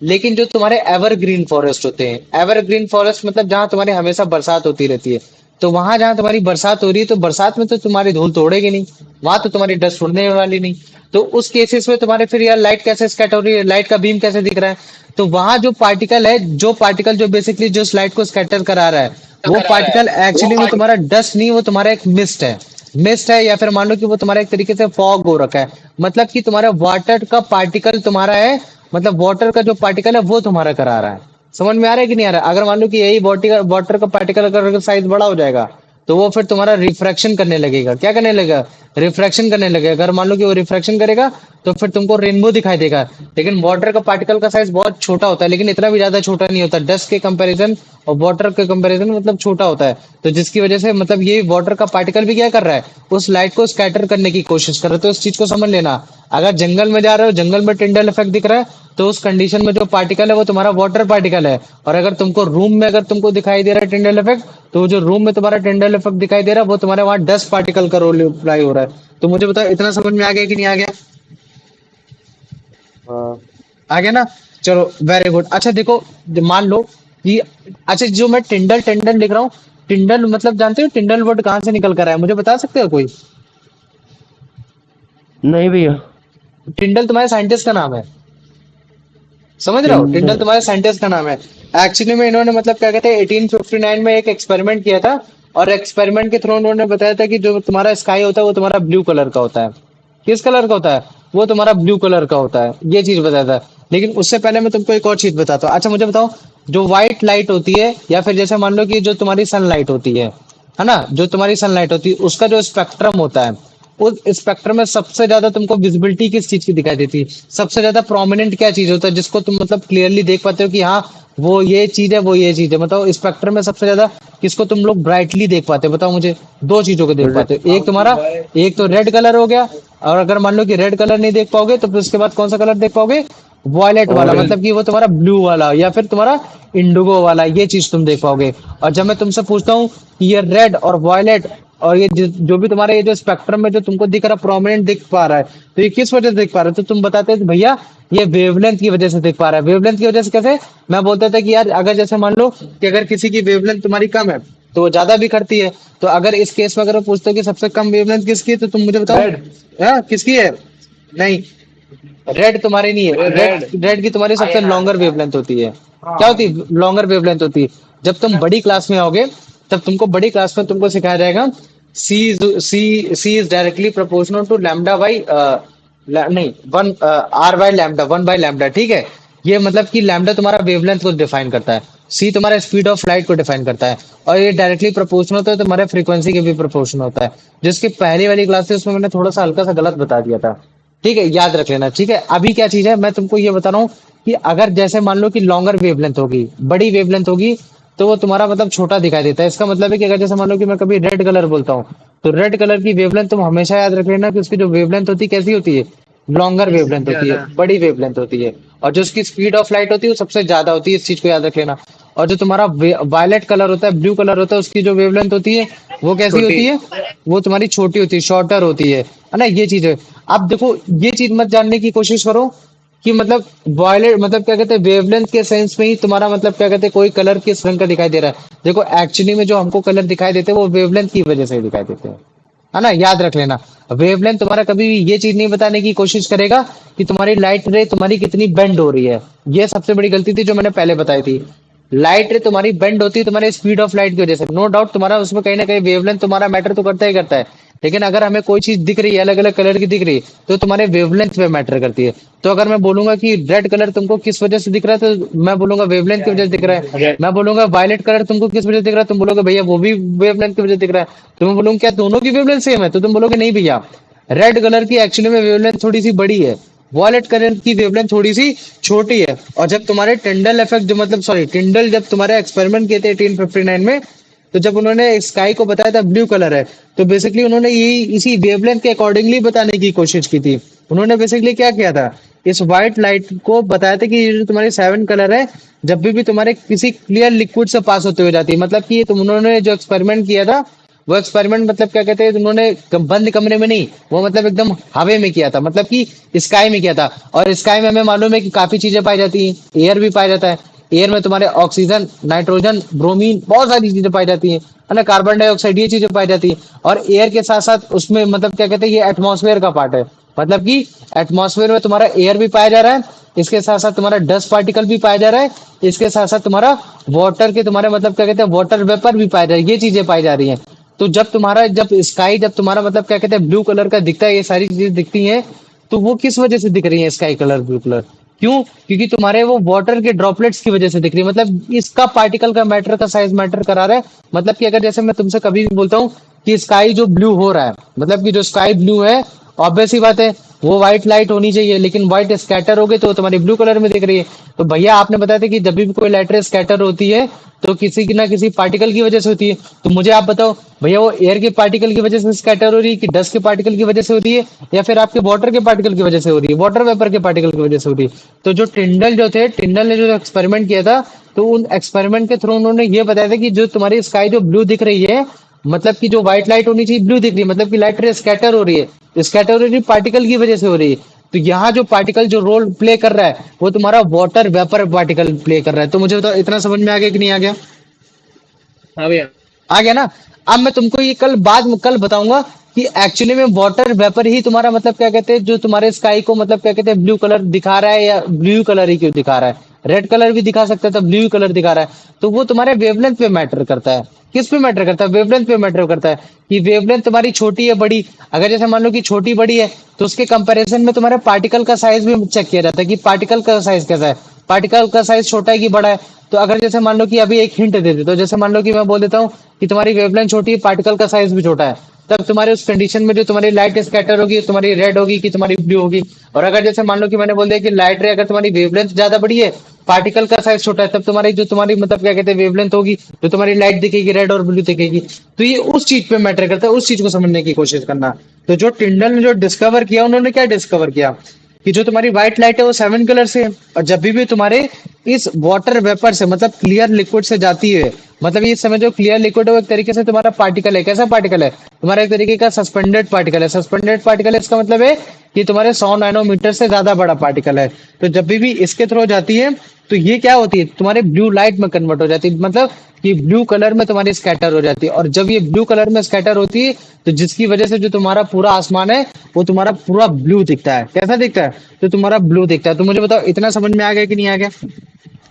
Speaker 1: लेकिन जो तुम्हारे एवरग्रीन फॉरेस्ट होते हैं, एवरग्रीन फॉरेस्ट मतलब जहां तुम्हारी हमेशा बरसात होती रहती है, तो वहां जहां तुम्हारी बरसात हो रही है तो बरसात में तो तुम्हारी धूल तोड़ेगी नहीं, वहां तो तुम्हारी डस्ट उड़ने वाली नहीं। तो उस केसेस में तुम्हारे फिर यार लाइट कैसे स्कैटर हो रही है, लाइट का बीम कैसे दिख रहा है? तो वहां जो पार्टिकल है, जो पार्टिकल जो बेसिकली जो लाइट को स्कैटर करा रहा है, वो पार्टिकल एक्चुअली में तुम्हारा डस्ट नहीं, वो तुम्हारा एक मिस्ट है। मिस्ट है, या फिर मान लो कि वो तुम्हारा एक तरीके से फॉग हो रखा है। मतलब कि तुम्हारा वाटर का पार्टिकल तुम्हारा है, मतलब वाटर का जो पार्टिकल है वो तुम्हारा करा रहा है। समझ में आ रहा है कि नहीं आ रहा है? अगर मान लो कि यही वाटर वाटर का पार्टिकल अगर साइज बड़ा हो जाएगा, तो वो फिर तुम्हारा रिफ्रैक्शन करने लगेगा। क्या करने लगेगा? रिफ्रैक्शन करने लगेगा। अगर मान लो कि वो रिफ्रैक्शन करेगा, तो फिर तुमको रेनबो दिखाई देगा। लेकिन वाटर का पार्टिकल का साइज बहुत छोटा होता है, लेकिन इतना भी ज्यादा छोटा नहीं होता। डस्ट के कंपैरिजन और वाटर के कंपैरिजन मतलब छोटा होता है। तो जिसकी वजह से मतलब ये वाटर का पार्टिकल भी क्या कर रहा है? उस लाइट को स्कैटर करने की कोशिश कर रहा है। तो इस चीज को समझ लेना। अगर जंगल में जा रहे हो, जंगल में टिंडल इफेक्ट दिख रहा है, तो उस कंडीशन में जो पार्टिकल है वो तुम्हारा वाटर पार्टिकल है। और अगर तुमको रूम में अगर तुमको दिखाई दे रहा है टिंडल इफेक्ट, तो वो जो रूम में तुम्हारा टिंडल इफेक्ट दिखाई दे रहा है, वो तुम्हारे वहां डस्ट पार्टिकल का रोल अप्लाई हो रहा है। तो मुझे बताओ, इतना समझ में आ गया कि नहीं आ गया?
Speaker 3: हाँ।
Speaker 1: आ गया ना? चलो वेरी गुड। अच्छा देखो, मान लो कि अच्छा जो मैं टिंडल टिंडल लिख रहा हूँ, टिंडल मतलब जानते हो टिंडल वर्ड कहाँ से निकल कर आया? मुझे बता सकते हो कोई?
Speaker 3: नहीं भैया।
Speaker 1: टिंडल तुम्हारे साइंटिस्ट का नाम है, समझ रहे हो? टिंडल
Speaker 3: टिंडर।
Speaker 1: तुम्हारे साइंटिस्ट का नाम है। एक्चुअली में इन्होंने मतलब क्या कहते हैं 1859 में एक एक्सपेरिमेंट किया था। और एक्सपेरिमेंट के थ्रू उन्होंने बताया था कि जो तुम्हारा स्काई होता है वो तुम्हारा ब्लू कलर का होता है। किस कलर का होता है? वो तुम्हारा ब्लू कलर का होता है, ये चीज बताया था। लेकिन उससे पहले मैं तुमको एक और चीज बताता हूँ। अच्छा मुझे बताओ, जो व्हाइट लाइट होती है, या फिर जैसे मान लो कि जो तुम्हारी सनलाइट होती है ना, जो तुम्हारी सनलाइट होती है उसका जो स्पेक्ट्रम होता है, उस स्पेक्ट्रम में सबसे ज्यादा तुमको विजिबिलिटी किस चीज की दिखाई देती है? सबसे ज्यादा प्रोमिनेंट क्या चीज होता है जिसको तुम मतलब क्लियरली देख पाते हो कि हाँ वो ये चीज है, वो ये चीज है? बताओ स्पेक्ट्रम में सबसे ज्यादा किसको तुम लोग ब्राइटली देख पाते हो? बताओ मुझे। दो चीजों को देख पाते हो, एक तुम्हारा, एक तो रेड कलर हो गया। और अगर मान लो कि रेड कलर नहीं देख पाओगे, तो फिर उसके बाद कौन सा कलर देख पाओगे? वॉयलेट वाला,
Speaker 3: ऑरेंज।
Speaker 1: मतलब कि वो तुम्हारा ब्लू वाला, या फिर तुम्हारा इंडिगो वाला, ये चीज तुम देख पाओगे। और जब मैं तुमसे पूछता हूँ कि ये रेड और वॉयलेट और ये जो भी तुम्हारे ये जो स्पेक्ट्रम में जो तुमको दिख रहा प्रोमिनेंट दिख पा रहा है, तो ये किस वजह से दिख पा रहा है? तो तुम बताते हैं भैया ये वेवलेंथ की वजह से दिख पा रहा है। वेवलेंथ की वजह से कैसे? मैं बोलता था कि यार अगर जैसे मान लो कि अगर किसी की वेवलेंथ तुम्हारी कम है, तो वो ज्यादा भी करती है। तो अगर इस केस में अगर मैं पूछता हूँ कि सबसे कम वेवलेंथ किसकी है, तो तुम मुझे बताओ।
Speaker 2: रेड।
Speaker 1: हाँ किसकी है? नहीं, रेड तुम्हारी नहीं है।
Speaker 2: रेड।
Speaker 1: रेड रेड की तुम्हारी सबसे लॉन्गर वेवलेंथ होती है। क्या
Speaker 2: हाँ।
Speaker 1: होती है? लॉन्गर वेवलेंथ होती है। जब तुम बड़ी क्लास में आओगे, तब तुमको बड़ी क्लास में तुमको सिखाया जाएगा C C is directly proportional to lambda by नहीं one r by lambda, one by lambda, ठीक है? ये मतलब कि लैम्डा तुम्हारा वेवलेंथ को डिफाइन करता है, सी तुम्हारा स्पीड ऑफ लाइट को डिफाइन करता है, और ये डायरेक्टली प्रोपोर्शनल होता है तुम्हारे फ्रीक्वेंसी के भी प्रोपोर्शनल होता है। जिसकी पहली वाली क्लास थी उसमें मैंने थोड़ा सा हल्का सा गलत बता दिया था। ठीक है, याद रख लेना। ठीक है, अभी क्या चीज है मैं तुमको ये बता रहा हूँ कि अगर जैसे मान लो कि लॉन्गर वेवलेंथ होगी, बड़ी वेवलेंथ होगी, तो वो तुम्हारा मतलब छोटा दिखाई देता है। इसका मतलब है कि अगर जैसे मान लो कि मैं कभी रेड कलर बोलता हूँ, तो रेड कलर की वेवलेंथ तुम हमेशा याद रख लेना कि उसकी जो वेवलेंथ होती है कैसी होती है? लॉन्गर वेवलेंथ होती है, बड़ी वेवलेंथ होती है। और जो उसकी स्पीड ऑफ लाइट होती है वो सबसे ज्यादा होती है, इस चीज को याद रख लेना। और जो तुम्हारा वायलेट कलर होता है, ब्लू कलर होता है, उसकी जो वेवलेंथ होती है वो कैसी
Speaker 2: छोटी।
Speaker 1: होती है? वो तुम्हारी छोटी होती है, शॉर्टर होती है ना? ये चीज है। अब देखो, ये चीज मत जानने की कोशिश करो कि मतलब वॉयलेट मतलब क्या कहते हैं वेवलेंथ के सेंस में ही तुम्हारा मतलब क्या कहते हैं कोई कलर किस रंग का दिखाई दे रहा है। देखो एक्चुअली में जो हमको कलर दिखाई देते हैं वो वेवलेंथ की वजह से दिखाई देते हैं, है ना? याद रख लेना। वेवलेंथ तुम्हारा कभी भी ये चीज नहीं बताने की कोशिश करेगा कि तुम्हारी लाइट रे तुम्हारी कितनी बेंड हो रही है। ये सबसे बड़ी गलती थी जो मैंने पहले बताई थी। लाइट रे तुम्हारी बेंड होती है तुम्हारे स्पीड ऑफ लाइट की वजह से। नो डाउट तुम्हारा उसमें कहीं ना कहीं वेवलेंथ तुम्हारा मैटर तो करता ही करता है। लेकिन अगर हमें कोई चीज दिख रही है अलग अलग कलर की दिख रही है, तो तुम्हारे वेवलेंथ पे मैटर करती है। तो अगर मैं बोलूंगा कि रेड कलर तुमको किस वजह से दिख रहा है, तो मैं बोलूंगा वेवलेंथ की वजह से दिख रहा है।
Speaker 2: रेड।
Speaker 1: मैं बोलूंगा वायलेट कलर तुमको किस वजह से दिख रहा है, तुम बोलोगे भैया वो भी वेवलेंथ की वजह से दिख रहा है। तो मैं बोलूंगा क्या दोनों की वेवलेंथ सेम है? तो तुम बोलोगे नहीं भैया, रेड कलर की एक्चुअली में वेवलेंथ थोड़ी सी बड़ी है, वॉलेट कलर की वेवलेंथ थोड़ी सी छोटी है। और जब तुम्हारे टिंडल इफेक्ट जो मतलब सॉरी टिंडल जब तुम्हारे एक्सपेरिमेंट किए थे 1859 में, तो जब उन्होंने स्काई को बताया था ब्लू कलर है, तो बेसिकली उन्होंने यही इसी वेवलेंथ के अकॉर्डिंगली बताने की कोशिश की थी। उन्होंने बेसिकली क्या किया था, इस व्हाइट लाइट को बताया था कि ये जो तुम्हारी सेवन कलर है, जब भी तुम्हारे किसी क्लियर लिक्विड से पास होते हुए जाती है। मतलब कि तुम उन्होंने जो एक्सपेरिमेंट किया था, वो एक्सपेरिमेंट मतलब क्या कहते हैं उन्होंने बंद कमरे में नहीं, वो मतलब एकदम हवा में किया था, मतलब कि स्काई में किया था। और स्काई में हमें मालूम है कि काफी चीजें पाई जाती हैं, एयर भी पाया जाता है। एयर में तुम्हारे ऑक्सीजन, नाइट्रोजन, ब्रोमीन, बहुत सारी चीजें पाई जाती हैं, है ना, कार्बन डाइऑक्साइड, ये चीजें पाई जाती है। और एयर के साथ साथ उसमें मतलब क्या कहते हैं, ये एटमॉस्फेयर का पार्ट है। मतलब कि एटमॉस्फेयर में तुम्हारा एयर भी पाया जा रहा है, इसके साथ साथ तुम्हारा डस्ट पार्टिकल भी पाया जा रहा है, इसके साथ साथ तुम्हारा वाटर के तुम्हारे मतलब क्या कहते हैं वाटर वेपर भी पाया जा रहा है, ये चीजें पाई जा रही हैं। तो जब स्काई जब तुम्हारा मतलब क्या कहते हैं ब्लू कलर का दिखता है, ये सारी चीजें दिखती हैं, तो वो किस वजह से दिख रही है स्काई कलर ब्लू कलर? क्यों? क्योंकि तुम्हारे वो वाटर के ड्रॉपलेट्स की वजह से दिख रही है। मतलब इसका पार्टिकल का मैटर का साइज मैटर करा रहा है। मतलब कि अगर जैसे मैं तुमसे कभी भी बोलता हूँ कि स्काई जो ब्लू हो रहा है, मतलब कि जो स्काई ब्लू है, ऑब्वियस सी बात है वो व्हाइट लाइट होनी चाहिए, लेकिन व्हाइट स्कैटर हो गई तो तुम्हारी ब्लू कलर में दिख रही है। तो भैया आपने बताया था कि जब भी कोई लाइट रे स्कैटर होती है तो किसी की ना किसी पार्टिकल की वजह से होती है। तो मुझे आप बताओ भैया, वो एयर के पार्टिकल की वजह से स्कैटर हो रही है, कि डस्ट के पार्टिकल की वजह से हो रही है, या फिर आपके वाटर के पार्टिकल की वजह से हो रही है, वाटर वेपर के पार्टिकल की वजह से हो रही है? तो जो टिंडल जो थे, टिंडल ने जो एक्सपेरिमेंट किया था, तो उन एक्सपेरिमेंट के थ्रू उन्होंने ये बताया था कि जो तुम्हारी स्काई जो ब्लू दिख रही है, मतलब कि जो व्हाइट लाइट होनी चाहिए ब्लू दिख रही है, मतलब कि लाइट रे स्कैटर हो रही है, स्कैटर हो रही है पार्टिकल की वजह से हो रही है। तो यहाँ जो पार्टिकल जो रोल प्ले कर रहा है वो तुम्हारा वाटर वेपर पार्टिकल प्ले कर रहा है। तो मुझे बताओ इतना समझ में आ गया कि नहीं आ गया?
Speaker 2: हाँ भैया।
Speaker 1: आ गया ना? अब मैं तुमको ये कल बताऊंगा कि एक्चुअली में वाटर वेपर ही तुम्हारा मतलब क्या कहते हैं जो तुम्हारे स्काई को मतलब क्या कहते हैं ब्लू कलर दिखा रहा है, या ब्लू कलर ही क्यों दिखा रहा है? रेड कलर भी दिखा सकता था, ब्लू कलर दिखा रहा है। तो वो तुम्हारे वेवलेंथ पे मैटर करता है। किस पे मैटर करता है? वेवलेंथ पे मैटर करता है कि वेवलेंथ तुम्हारी छोटी है बड़ी। अगर जैसे मान लो कि छोटी बड़ी है तो उसके कंपैरिजन में तुम्हारे पार्टिकल का साइज भी चेक किया जाता है कि पार्टिकल का साइज कैसा है, पार्टिकल का साइज छोटा है कि बड़ा है। तो अगर जैसे मान लो कि अभी एक हिंट दे दे, तो जैसे मान लो कि मैं बोल देता हूँ कि तुम्हारी वेवलेंथ छोटी है, पार्टिकल का साइज भी छोटा है, तब तुम्हारे उस कंडीशन में जो तुम्हारी लाइट स्कैटर होगी तुम्हारी रेड होगी कि तुम्हारी ब्लू होगी। और अगर जैसे मान लो कि मैंने बोल दिया कि लाइट रे अगर तुम्हारी वेवलेंथ ज्यादा बड़ी है, पार्टिकल का साइज छोटा है, तब तुम्हारी जो तुम्हारी मतलब क्या कहते हैं वेवलेंथ होगी, जो तुम्हारी लाइट दिखेगी रेड और ब्लू दिखेगी। तो ये उस चीज पे मैटर करता है, उस चीज को समझने की कोशिश करना। तो जो टिंडल ने जो डिस्कवर किया, उन्होंने क्या डिस्कवर किया कि जो तुम्हारी व्हाइट लाइट है वो 7 कलर से है, और जब भी तुम्हारे इस वाटर वेपर से मतलब क्लियर लिक्विड से जाती है, मतलब ये समझो क्लियर लिक्विड है वो एक तरीके से तुम्हारा पार्टिकल है। कैसा पार्टिकल है? तुम्हारा एक तरीके का सस्पेंडेड पार्टिकल है। सस्पेंडेड पार्टिकल है इसका मतलब है कि तुम्हारे 100 नैनोमीटर से ज्यादा बड़ा पार्टिकल है। तो जब भी इसके थ्रू जाती है तो ये क्या होती है, तुम्हारे ब्लू लाइट में कन्वर्ट हो जाती है, मतलब कि ब्लू कलर में तुम्हारी स्कैटर हो जाती है। और जब ये ब्लू कलर में स्कैटर होती है तो जिसकी वजह से जो तुम्हारा पूरा आसमान है वो तुम्हारा पूरा ब्लू दिखता है। कैसा दिखता है? तो तुम्हारा ब्लू दिखता है। तो मुझे बताओ इतना समझ में आ गया कि नहीं आ गया?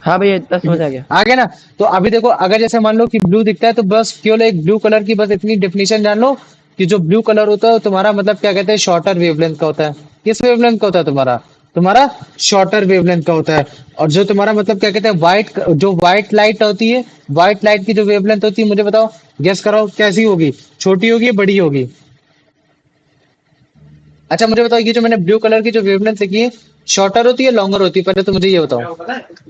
Speaker 3: हाँ भैया, इतना समझ आ गया।
Speaker 1: आ गया ना? तो अभी देखो, अगर जैसे मान लो कि ब्लू दिखता है तो बस केवल एक ब्लू कलर की बस इतनी डेफिनेशन जान लो कि जो ब्लू कलर होता है तुम्हारा मतलब क्या कहते हैं शॉर्टर वेवलेंथ का होता है। किस वेवलेंथ का होता है? तुम्हारा तुम्हारा शॉर्टर वेवलेंथ का होता है। और जो तुम्हारा मतलब क्या कहते हैं व्हाइट लाइट होती है, व्हाइट लाइट की जो वेवलेंथ होती है, मुझे बताओ, गेस करो कैसी होगी? छोटी होगी बड़ी होगी? अच्छा मुझे बताओ, ये जो मैंने ब्लू कलर की जो वेवलेंथ लिखी है, शॉर्टर होती है लॉन्गर होती है? पहले तो मुझे ये बताओ।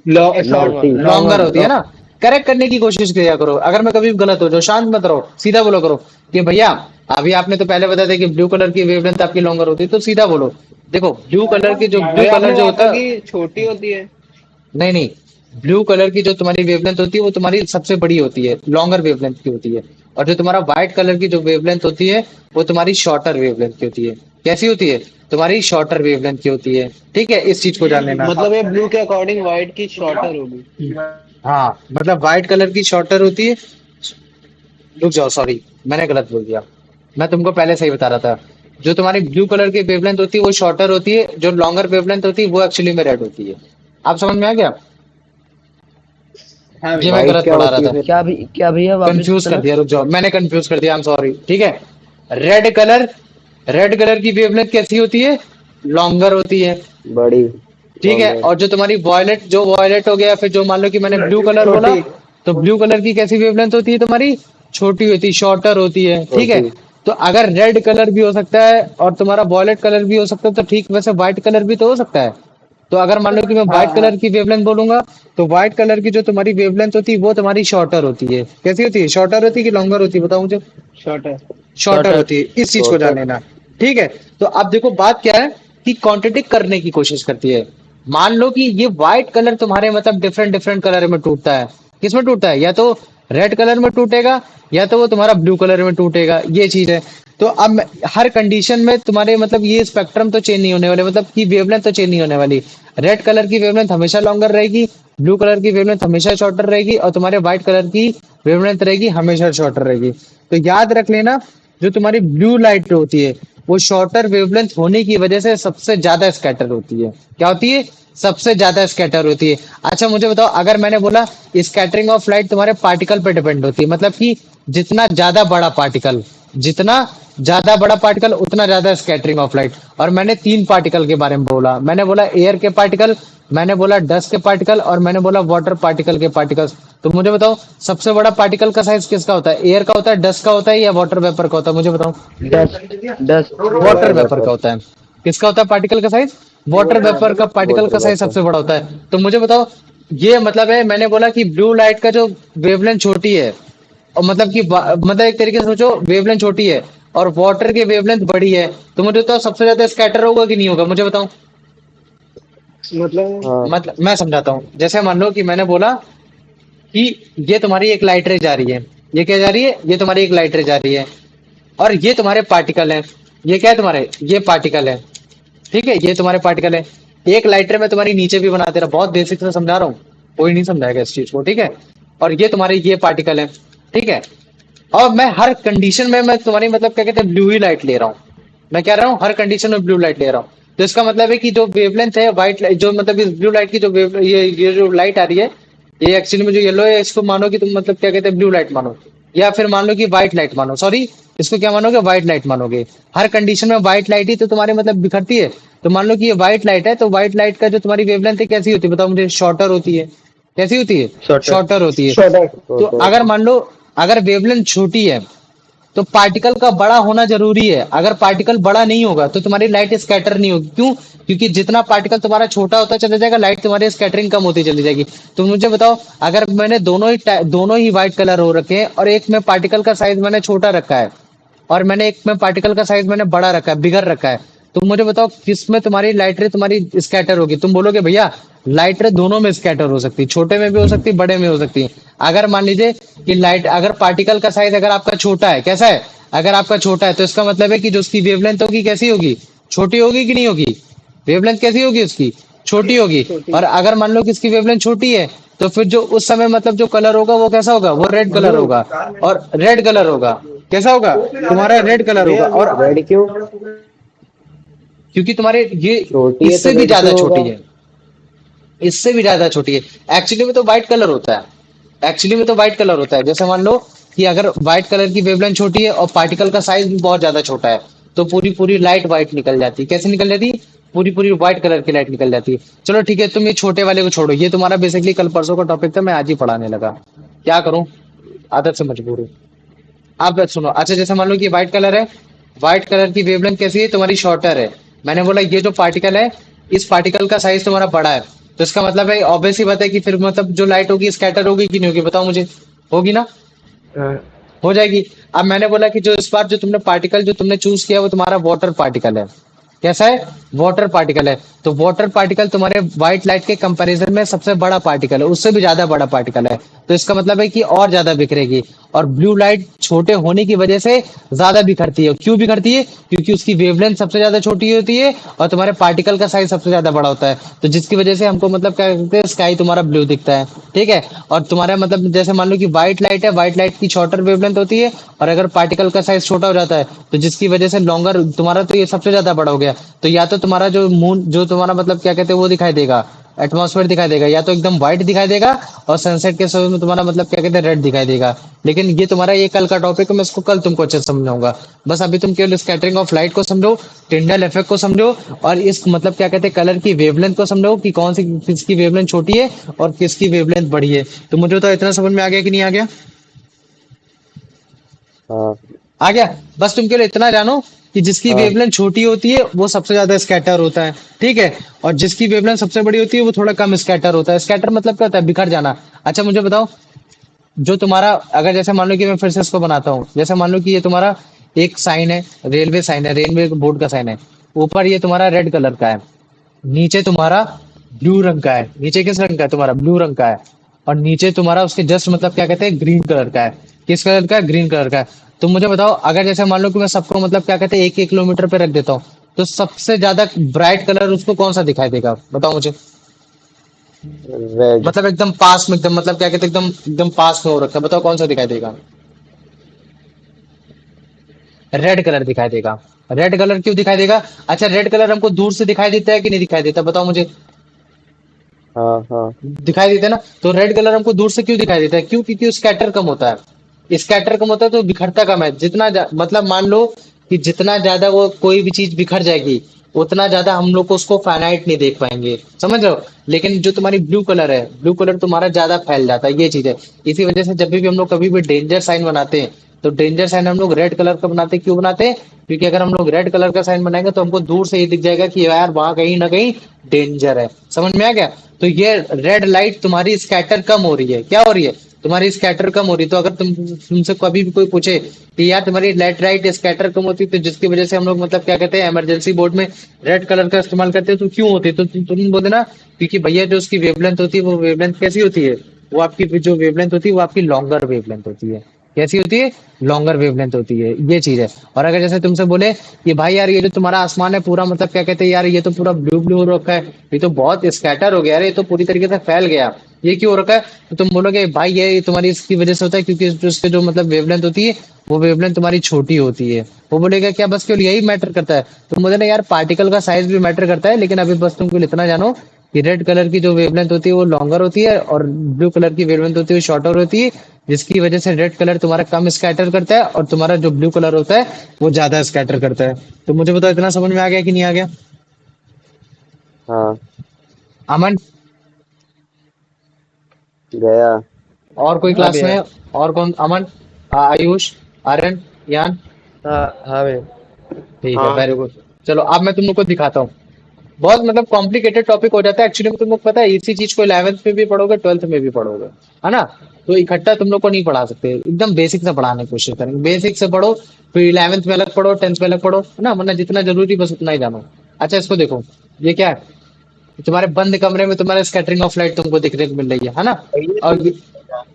Speaker 3: लॉन्गर।
Speaker 1: लॉन्गर होती है ना? करेक्ट करने की कोशिश किया करो, अगर मैं कभी भी गलत हो जाऊं शांत मत रहो, सीधा बोलो करो कि भैया अभी आपने तो पहले बताया था कि ब्लू कलर की वेवलेंथ आपकी लॉन्गर होती है, तो सीधा बोलो। देखो ब्लू कलर की जो ब्लू
Speaker 2: भैया
Speaker 1: कलर
Speaker 2: आपने
Speaker 1: जो
Speaker 2: कहा
Speaker 1: होता
Speaker 2: था
Speaker 1: है,
Speaker 2: कि छोटी होती है।
Speaker 1: नहीं नहीं, ब्लू कलर की जो तुम्हारी वेवलेंथ होती है वो तुम्हारी सबसे बड़ी होती है, लॉन्गर वेवलेंथ की होती है। और जो तुम्हारा व्हाइट कलर की जो वेवलेंथ होती है वो तुम्हारी शॉर्टर वेवलेंथ की होती है। कैसी होती है? तुम्हारी शॉर्टर वेवलेंथ की होती है। ठीक है, इस चीज को जान लेना।
Speaker 2: मतलब ये ब्लू के अकॉर्डिंग व्हाइट की शॉर्टर होगी।
Speaker 1: हाँ, मतलब व्हाइट कलर की शॉर्टर होती है। रुक जाओ, सॉरी मैंने गलत बोल दिया, मैं तुमको पहले सही बता रहा था। जो तुम्हारी ब्लू कलर की वेवलेंथ होती है वो शॉर्टर होती है, जो लॉन्गर वेवलेंथ होती है वो एक्चुअली में रेड होती है। आप समझ में आ गया?
Speaker 2: हाँ
Speaker 1: ये
Speaker 2: भैया।
Speaker 1: मैं
Speaker 3: वाइट
Speaker 1: गलत
Speaker 3: क्या
Speaker 1: पढ़ा रहा
Speaker 3: होती है
Speaker 1: था,
Speaker 3: फिर? क्या भैया, वापस
Speaker 1: कंफ्यूज कर
Speaker 3: बताना।
Speaker 1: दिया। रुक जाओ, मैंने कंफ्यूज कर दिया, आई एम सॉरी। ठीक है, रेड कलर, रेड कलर की वेवलेंथ कैसी होती है? लॉन्गर होती है।
Speaker 3: बड़ी।
Speaker 1: ठीक है,
Speaker 3: लॉन्गर।
Speaker 1: और जो तुम्हारी वॉयलेट, जो वॉयलेट हो गया, फिर जो मान लो कि मैंने ब्लू कलर बोला,
Speaker 2: छोटी।
Speaker 1: तो ब्लू कलर की कैसी वेवलेंथ होती है तुम्हारी? छोटी होती है, शॉर्टर होती है। ठीक है,
Speaker 3: छोटी।
Speaker 1: तो अगर रेड कलर भी हो सकता है और तुम्हारा वॉयलेट कलर भी हो सकता है, तो ठीक वैसे व्हाइट कलर भी तो हो सकता है। तो अगर मान लो कि मैं
Speaker 2: हाँ
Speaker 1: व्हाइट
Speaker 2: हाँ।
Speaker 1: कलर की वेवलेंथ बोलूंगा, तो व्हाइट कलर की जो तुम्हारी वेवलेंथ होती है वो तुम्हारी शॉर्टर होती है। कैसी होती है? शॉर्टर होती है कि लॉन्गर होती है? बताओ मुझे।
Speaker 2: शॉर्टर।
Speaker 1: Shorter
Speaker 3: shorter.
Speaker 1: होती है, इस चीज को जान
Speaker 3: शॉर्टर।
Speaker 1: लेना। ठीक है, तो अब देखो बात क्या है कि कॉन्ट्रडिक्ट करने की कोशिश करती है। मान लो कि ये व्हाइट कलर तुम्हारे मतलब डिफरेंट डिफरेंट कलर में टूटता है। किसमें टूटता है? या तो रेड कलर में टूटेगा, या तो वो तुम्हारा ब्लू कलर में टूटेगा, ये चीज है। तो अब हर कंडीशन में तुम्हारे मतलब ये स्पेक्ट्रम तो चेंज नहीं होने वाले, मतलब कि वेवलेंथ तो चेंज नहीं होने वाली। रेड कलर की वेवलेंथ हमेशा लॉन्गर रहेगी, ब्लू कलर की वेवलेंथ हमेशा शॉर्टर रहेगी, और तुम्हारे व्हाइट कलर की वेवलेंथ रहेगी हमेशा शॉर्टर रहेगी। तो याद रख लेना, जो तुम्हारी ब्लू लाइट होती है वो शॉर्टर वेवलेंथ होने की वजह से सबसे ज्यादा स्कैटर होती है। क्या होती है? सबसे ज्यादा स्कैटर होती है। अच्छा मुझे बताओ, अगर मैंने बोला स्कैटरिंग ऑफ लाइट तुम्हारे पार्टिकल पे डिपेंड होती है, मतलब कि जितना ज्यादा बड़ा पार्टिकल, जितना ज्यादा बड़ा पार्टिकल उतना ज्यादा स्कैटरिंग ऑफ लाइट। और मैंने तीन पार्टिकल के बारे में बोला, मैंने बोला एयर के पार्टिकल, मैंने बोला डस्ट के पार्टिकल, और मैंने बोला वाटर पार्टिकल के पार्टिकल्स। तो मुझे बताओ सबसे बड़ा पार्टिकल का साइज किसका होता है? एयर का होता है, डस्ट का होता है, या वाटर वेपर का होता है? मुझे बताओ।
Speaker 3: डस्ट डस्ट
Speaker 1: वाटर वेपर का होता है। किसका होता है पार्टिकल का साइज? वाटर वेपर का पार्टिकल का साइज सबसे बड़ा होता है। तो मुझे बताओ, ये मतलब है मैंने बोला कि ब्लू लाइट का जो वेवलेंथ छोटी है, और मतलब कि मतलब एक तरीके से सोचो वेवलेंथ छोटी है और वाटर की वेवलेंथ बड़ी है, तो मुझे बताओ सबसे ज्यादा स्कैटर होगा कि नहीं होगा? मुझे बताओ।
Speaker 2: मतलब
Speaker 3: हाँ
Speaker 1: मतलब मैं समझाता हूँ, जैसे मान लो कि मैंने बोला कि ये तुम्हारी एक लाइट रे जा रही है, ये क्या जा रही है? ये तुम्हारी एक लाइट रे जा रही है, और ये तुम्हारे पार्टिकल है। ये क्या है तुम्हारे? ये पार्टिकल है। ठीक है, ये तुम्हारे पार्टिकल है। एक लाइटर में तुम्हारी नीचे भी बना दे रहा, बहुत बेसिक से समझा रहा हूँ, कोई नहीं समझाएगा इस चीज को, ठीक है। और ये तुम्हारे ये पार्टिकल है, ठीक है। और मैं हर कंडीशन में मैं तुम्हारी मतलब क्या कहते हैं ब्लू ही लाइट ले रहा हूँ। मैं क्या रहा हूँ? हर कंडीशन में ब्लू लाइट ले रहा हूँ। तो इसका मतलब है कि जो वेवलेंथ है व्हाइट लाइट, जो मतलब इस ब्लू लाइट की जो वेव ये जो लाइट आ रही है, ये एक्चुअली में जो येलो है इसको मानो कि तुम मतलब क्या कहते हैं ब्लू लाइट मानो, या फिर मान लो कि व्हाइट लाइट मानो, सॉरी इसको क्या मानोगे? व्हाइट लाइट मानोगे। हर कंडीशन में व्हाइट लाइट ही तो तुम्हारे मतलब बिखरती है। तो मान लो कि ये व्हाइट लाइट है, तो व्हाइट लाइट का जो तुम्हारी वेवलेंथ है कैसी होती है बताओ मुझे? शॉर्टर होती है। कैसी होती है?
Speaker 3: शॉर्टर
Speaker 1: शॉर्टर होती है।
Speaker 2: शॉर्टर।
Speaker 1: तो अगर मान लो अगर वेवलेंथ छोटी है तो पार्टिकल का बड़ा होना जरूरी है। अगर पार्टिकल बड़ा नहीं होगा तो तुम्हारी लाइट स्कैटर नहीं होगी। क्यों? क्योंकि जितना पार्टिकल तुम्हारा छोटा होता चला जाएगा, लाइट तुम्हारी स्कैटरिंग कम होती चली जाएगी। तो मुझे बताओ, अगर मैंने दोनों ही व्हाइट कलर हो रखे हैं, और एक में पार्टिकल का साइज मैंने छोटा रखा है, और मैंने एक में पार्टिकल का साइज मैंने बड़ा रखा है, बिगर रखा है, तो मुझे बताओ किस में तुम्हारी लाइट रे तुम्हारी स्कैटर होगी? तुम बोलोगे भैया लाइट रे दोनों में स्कैटर हो सकती है, छोटे में भी हो सकती है, बड़े में हो सकती है। अगर मान लीजिए कि लाइट अगर पार्टिकल का साइज अगर आपका छोटा है, कैसा है? अगर आपका छोटा है तो इसका मतलब है कि जो उसकी वेवलेंथ होगी कैसी होगी? छोटी होगी कि नहीं होगी? वेवलेंथ कैसी होगी उसकी? छोटी होगी।
Speaker 2: छोटी।
Speaker 1: और अगर मान लो कि इसकी वेवलेंथ छोटी है, तो फिर जो उस समय मतलब जो कलर होगा वो कैसा होगा? वो रेड कलर होगा। और रेड कलर होगा, कैसा होगा? तुम्हारा रेड कलर होगा।
Speaker 2: भैया
Speaker 1: और
Speaker 3: रेड क्यों?
Speaker 1: क्योंकि तुम्हारे ये
Speaker 3: छोटी है तो
Speaker 1: इससे भी
Speaker 3: रेड
Speaker 1: ज्यादा
Speaker 3: क्यों
Speaker 1: छोटी
Speaker 3: होगा?
Speaker 1: है, इससे भी ज्यादा छोटी है। एक्चुअली में तो व्हाइट कलर होता है, एक्चुअली में तो व्हाइट कलर होता है। जैसे मान लो कि अगर व्हाइट कलर की वेवलेंथ छोटी है और पार्टिकल का साइज भी बहुत ज्यादा छोटा है, तो पूरी पूरी लाइट व्हाइट निकल जाती है। कैसे निकल जाती है? पूरी पूरी व्हाइट कलर की लाइट निकल जाती है। चलो ठीक है, तुम ये छोटे वाले को छोड़ो, ये तुम्हारा बेसिकली कल परसों का टॉपिक था, मैं आज ही पढ़ाने लगा, क्या करूं, आदत से मजबूर हूँ। आप बात सुनो। अच्छा जैसे मान लो कि व्हाइट कलर है, व्हाइट कलर की वेवलेंथ कैसी है? तुम्हारी शॉर्टर है। मैंने बोला ये जो पार्टिकल है, इस पार्टिकल का साइज तुम्हारा बड़ा है, तो इसका मतलब है ऑब्वियस ही बात है कि फिर मतलब जो लाइट होगी स्कैटर होगी कि नहीं होगी? बताओ मुझे। होगी ना?
Speaker 3: हाँ
Speaker 1: हो जाएगी। अब मैंने बोला कि जो इस बार जो तुमने पार्टिकल जो तुमने चूज किया वो तुम्हारा वाटर पार्टिकल है। कैसा है? वाटर पार्टिकल है। तो वाटर पार्टिकल तुम्हारे व्हाइट लाइट के कंपैरिजन में सबसे बड़ा पार्टिकल है, उससे भी ज्यादा बड़ा पार्टिकल है। तो इसका मतलब है कि और ज्यादा बिखरेगी। और ब्लू लाइट छोटे होने की वजह से ज्यादा बिखरती है। क्यों बिखरती है? क्योंकि उसकी वेवलेंथ सबसे ज्यादा छोटी होती है और तुम्हारे पार्टिकल का साइज सबसे ज्यादा बड़ा होता है। तो जिसकी वजह से हमको मतलब क्या कहते हैं, स्काई तुम्हारा ब्लू दिखता है। ठीक है। और तुम्हारा मतलब जैसे मान लो कि व्हाइट लाइट है, व्हाइट लाइट की शॉर्टर वेवलेंथ होती है, और अगर पार्टिकल का साइज छोटा हो जाता है तो जिसकी वजह से लॉन्गर तुम्हारा, तो ये सबसे ज्यादा बड़ा हो गया। तो या तो तुम्हारा जो मून जो तुम्हारा मतलब क्या कहते हैं वो दिखाई देगा, एटमॉस्फेयर दिखाई देगा, या तो एकदम व्हाइट दिखाई देगा, और सनसेट के समय में तुम्हारा मतलब क्या कहते हैं रेड दिखाई देगा। लेकिन ये तुम्हारा ये कल का टॉपिक है, मैं इसको कल तुमको अच्छे से समझाऊंगा। बस अभी तुम केवल स्कैटरिंग ऑफ लाइट को समझो, टिंडल इफेक्ट को समझो, और इस मतलब क्या कहते हैं कलर की वेवलेंथ को समझो कि कौन सी किसकी वेवलेंथ छोटी है और किसकी वेवलेंथ बड़ी है। तो मुझे तो इतना समझ में आ गया कि नहीं आ गया?
Speaker 3: हाँ
Speaker 1: आ गया। बस तुम केवल इतना जानो कि जिसकी
Speaker 3: हाँ
Speaker 1: वेवलेंथ छोटी होती है वो सबसे ज्यादा स्कैटर होता है, ठीक है। और जिसकी वेवलेंथ सबसे बड़ी होती है वो थोड़ा कम स्कैटर होता है। स्कैटर मतलब क्या होता है? बिखर जाना। अच्छा मुझे बताओ, जो तुम्हारा अगर जैसे मान लो कि मैं फिर से इसको बनाता हूँ, जैसे मान लो कि ये तुम्हारा एक साइन है, रेलवे साइन है, रेलवे बोर्ड का साइन है। ऊपर ये तुम्हारा रेड कलर का है, नीचे तुम्हारा ब्लू रंग का है। नीचे किस रंग का है? तुम्हारा ब्लू रंग का है। और नीचे तुम्हारा उसके जस्ट मतलब क्या कहते हैं ग्रीन कलर का है। किस कलर का है? ग्रीन कलर का है। तो मुझे बताओ, अगर जैसे मान लो कि मैं सबको मतलब क्या कहते हैं 1-1 किलोमीटर पे रख देता हूँ, तो सबसे ज्यादा ब्राइट कलर उसको कौन सा दिखाई देगा, बताओ मुझे।
Speaker 3: रेड।
Speaker 1: मतलब एकदम पास में, एकदम मतलब क्या कहते हैं, एकदम एकदम पास में हो रखा है, बताओ कौन सा दिखाई देगा। रेड कलर दिखाई देगा। रेड कलर क्यों दिखाई देगा? अच्छा, रेड कलर हमको दूर से दिखाई देता है कि नहीं दिखाई देता, बताओ मुझे।
Speaker 3: हाँ हाँ।
Speaker 1: दिखाई देता है ना। तो रेड कलर हमको दूर से क्यों दिखाई देता है? क्यों? क्योंकि स्कैटर कम होता है। स्कैटर कम होता है तो बिखरता कम है। मतलब मान लो कि जितना ज्यादा वो कोई भी चीज बिखर जाएगी, उतना ज्यादा हम लोग को उसको फाइनाइट नहीं देख पाएंगे, समझ रहे हो। लेकिन जो तुम्हारी ब्लू कलर है, ब्लू कलर तुम्हारा ज्यादा फैल जाता है, ये चीज है। इसी वजह से जब भी हम लोग कभी भी डेंजर साइन बनाते हैं, तो डेंजर साइन हम लोग रेड कलर का बनाते हैं। क्यों बनाते हैं? क्योंकि अगर हम लोग रेड कलर का साइन बनाएंगे तो हमको दूर से ये दिख जाएगा कि यार वहां कहीं ना कहीं डेंजर है। समझ में आ गया? तो ये रेड लाइट तुम्हारी स्कैटर कम हो रही है। क्या हो रही है? तुम्हारी स्कैटर कम हो रही है। तो अगर तुमसे कभी भी कोई पूछे कि यार तुम्हारी लेफ्ट राइट स्कैटर कम होती है, तो जिसकी वजह से हम लोग मतलब क्या कहते हैं इमरजेंसी बोर्ड में रेड कलर का इस्तेमाल करते हैं, तो क्यों होती है? तो तुम बोल देना क्योंकि भैया जो उसकी वेवलेंथ होती है, वो वेवलेंथ कैसी होती है? वो आपकी जो वेवलेंथ होती है वो आपकी लॉन्गर वेवलेंथ होती है। कैसी होती है? लॉन्गर वेवलेंथ होती है, ये चीज है। और अगर जैसे तुमसे बोले कि भाई यार ये जो तुम्हारा आसमान है पूरा मतलब क्या कहते हैं यार, ये तो पूरा ब्लू ब्लू हो रखा है, ये तो बहुत स्कैटर हो गया यार, ये तो पूरी तरीके से फैल गया, ये क्यों हो रखा है? तो तुम बोलोगे भाई ये तुम्हारी इसकी वजह से होता है, क्योंकि जो उसके जो मतलब वेवलेंथ होती है, वो वेवलेंथ तुम्हारी छोटी होती है। वो बोलेगा क्या बस केवल यही मैटर करता है? तुम बोले ना यार पार्टिकल का साइज भी मैटर करता है, लेकिन अभी बस तुम केवल इतना जानो कि रेड कलर की जो वेवलेंथ होती है वो लॉन्गर होती है, और ब्लू कलर की वेवलेंथ होती है वो शॉर्टर होती है, जिसकी वजह से रेड कलर तुम्हारा कम स्कैटर करता है और तुम्हारा जो ब्लू कलर होता है वो ज्यादा स्कैटर करता है। तो मुझे बताओ इतना समझ में आ गया कि नहीं आ गया?
Speaker 3: हाँ।
Speaker 1: अमन,
Speaker 3: गया।
Speaker 1: और कोई
Speaker 2: हाँ
Speaker 1: क्लास
Speaker 2: भैया।
Speaker 1: में? और कौन? अमन, आयुष, आर्यन, यान?
Speaker 3: हाँ हाँ भैया।
Speaker 1: ठीक है,
Speaker 2: हाँ।
Speaker 1: Very good. चलो अब मैं तुम लोग को दिखाता हूँ। बहुत मतलब कॉम्प्लिकेटेड टॉपिक हो जाता है एक्चुअली में। तुम लोग पता है इसी चीज को 11th में भी पढ़ोगे, 12th में भी पढ़ोगे, है ना। तो इकट्ठा तुम लोग को नहीं पढ़ा सकते, एकदम बेसिक से पढ़ाने की कोशिश करेंगे। बेसिक से पढ़ो, फिर 11th में अलग पढ़ो, 10th में अलग पढ़ो, है ना, वरना जितना जरूरी बस उतना ही जानो। अच्छा इसको देखो, ये क्या है? तुम्हारे बंद कमरे में तुम्हारा स्कैटरिंग ऑफ लाइट तुमको देखने को मिल रही है ना।
Speaker 3: ये तो
Speaker 1: और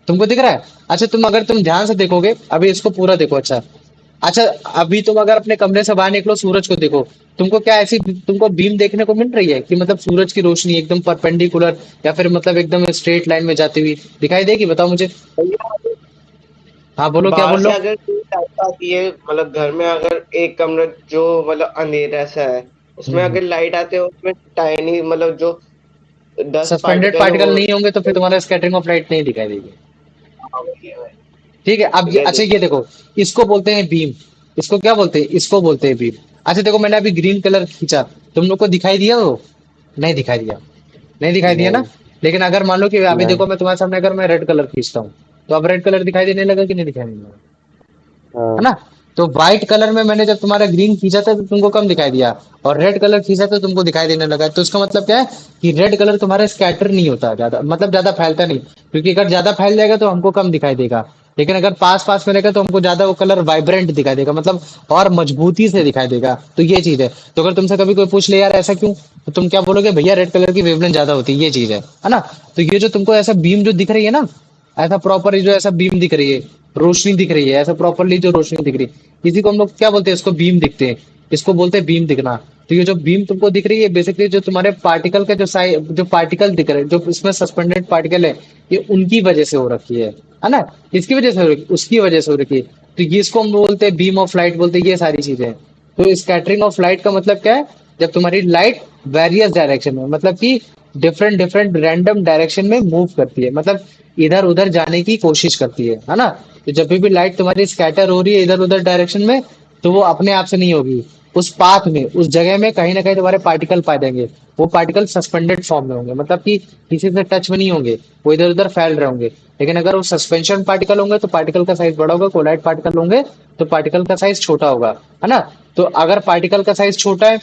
Speaker 1: तुमको दिख रहा है? अच्छा अगर तुम ध्यान से देखोगे, अभी इसको पूरा देखो। अच्छा, अच्छा, अभी तुम अगर अपने कमरे से बाहर निकलो, सूरज को देखो, तुमको क्या ऐसी तुमको बीम देखने को मिल रही है कि मतलब सूरज की रोशनी एकदम परपेंडिकुलर, या फिर मतलब एकदम स्ट्रेट लाइन में जाती हुई दिखाई देगी, बताओ मुझे।
Speaker 2: भैया,
Speaker 1: हाँ बोलो, क्या
Speaker 2: बाहर
Speaker 1: बोल
Speaker 2: से
Speaker 1: लो।
Speaker 2: अगर कोई लाइट आती है, मतलब घर में अगर एक कमरा जो मतलब अंधेरा सा है, उसमें
Speaker 1: हम्म।
Speaker 2: अगर लाइट आते हो उसमें टाइनी मतलब जो डस्ट
Speaker 1: सस्पेंडेड
Speaker 2: पार्टिकल है
Speaker 1: पार्टिकल
Speaker 2: वो।
Speaker 1: नहीं होंगे तो फिर तुम्हारा स्कैटरिंग ऑफ लाइट नहीं दिखाई देगी।
Speaker 2: हाँ भैया भाई।
Speaker 1: ठीक है, अब
Speaker 2: ठीक है
Speaker 1: अच्छा
Speaker 2: देख।
Speaker 1: ये देखो, इसको बोलते हैं बीम। इसको क्या बोलते हैं? इसको बोलते हैं बीम। अच्छा देखो, मैंने अभी ग्रीन कलर खींचा, तुम लोग को दिखाई दिया वो? नहीं दिखाई दिया। नहीं दिखाई दिया ना।
Speaker 3: नहीं।
Speaker 1: लेकिन अगर मान लो कि अभी
Speaker 3: नहीं।
Speaker 1: देखो मैं तुम्हारे सामने अगर मैं रेड कलर खींचता हूँ, तो अब रेड कलर दिखाई देने लगा कि नहीं दिखाई देने लगा? है
Speaker 3: हाँ।
Speaker 1: ना। तो व्हाइट कलर में मैंने जब तुम्हारा ग्रीन खींचा था तो तुमको कम दिखाई दिया, और रेड कलर खींचा तो तुमको दिखाई देने लगा। तो इसका मतलब क्या है कि रेड कलर तुम्हारा स्कैटर नहीं होता ज्यादा, मतलब ज्यादा फैलता नहीं, क्योंकि अगर ज्यादा फैल जाएगा तो हमको कम दिखाई देगा। लेकिन अगर पास पास में रहेगा तो हमको ज्यादा वो कलर वाइब्रेंट दिखाई देगा, मतलब और मजबूती से दिखाई देगा। तो ये चीज है। तो अगर तुमसे कभी कोई पूछ ले यार ऐसा क्यों, तो तुम क्या बोलोगे? भैया रेड कलर की वेवलेंथ ज्यादा होती है, ये चीज है ना। तो ये जो तुमको ऐसा बीम जो दिख रही है ना, ऐसा प्रॉपर जो ऐसा बीम दिख रही है, रोशनी दिख रही है, ऐसा प्रॉपरली जो रोशनी दिख रही है, इसी को हम लोग क्या बोलते हैं? इसको बीम दिखते हैं। इसको बोलते हैं बीम दिखना। तो ये जो बीम तुमको दिख रही है, बेसिकली जो तुम्हारे पार्टिकल का जो पार्टिकल दिख रहे हैं, जो इसमें सस्पेंडेड पार्टिकल है, ये उनकी वजह से हो रखी है ना। इसकी वजह से हो रखी, उसकी वजह से हो रखी है। तो ये इसको हम बोलते हैं बीम ऑफ लाइट, बोलते हैं ये सारी चीजें। तो स्कैटरिंग ऑफ लाइट का मतलब क्या है? जब तुम्हारी लाइट वेरियस डायरेक्शन में, मतलब कि डिफरेंट डिफरेंट रैंडम डायरेक्शन में मूव करती है, मतलब इधर उधर जाने की कोशिश करती है ना। तो जब भी लाइट तुम्हारी स्कैटर हो रही है इधर उधर डायरेक्शन में, तो वो अपने आप से नहीं होगी। उस पाथ में, उस जगह में कहीं ना कहीं तुम्हारे पार्टिकल पाए जाएंगे। वो पार्टिकल सस्पेंडेड फॉर्म में होंगे, मतलब कि किसी से टच में नहीं होंगे, वो इधर उधर फैल रहे होंगे। लेकिन अगर वो सस्पेंशन पार्टिकल होंगे तो पार्टिकल का साइज बड़ा होगा, कोलाइड पार्टिकल होंगे तो पार्टिकल का साइज छोटा होगा, है ना। तो अगर पार्टिकल का साइज छोटा है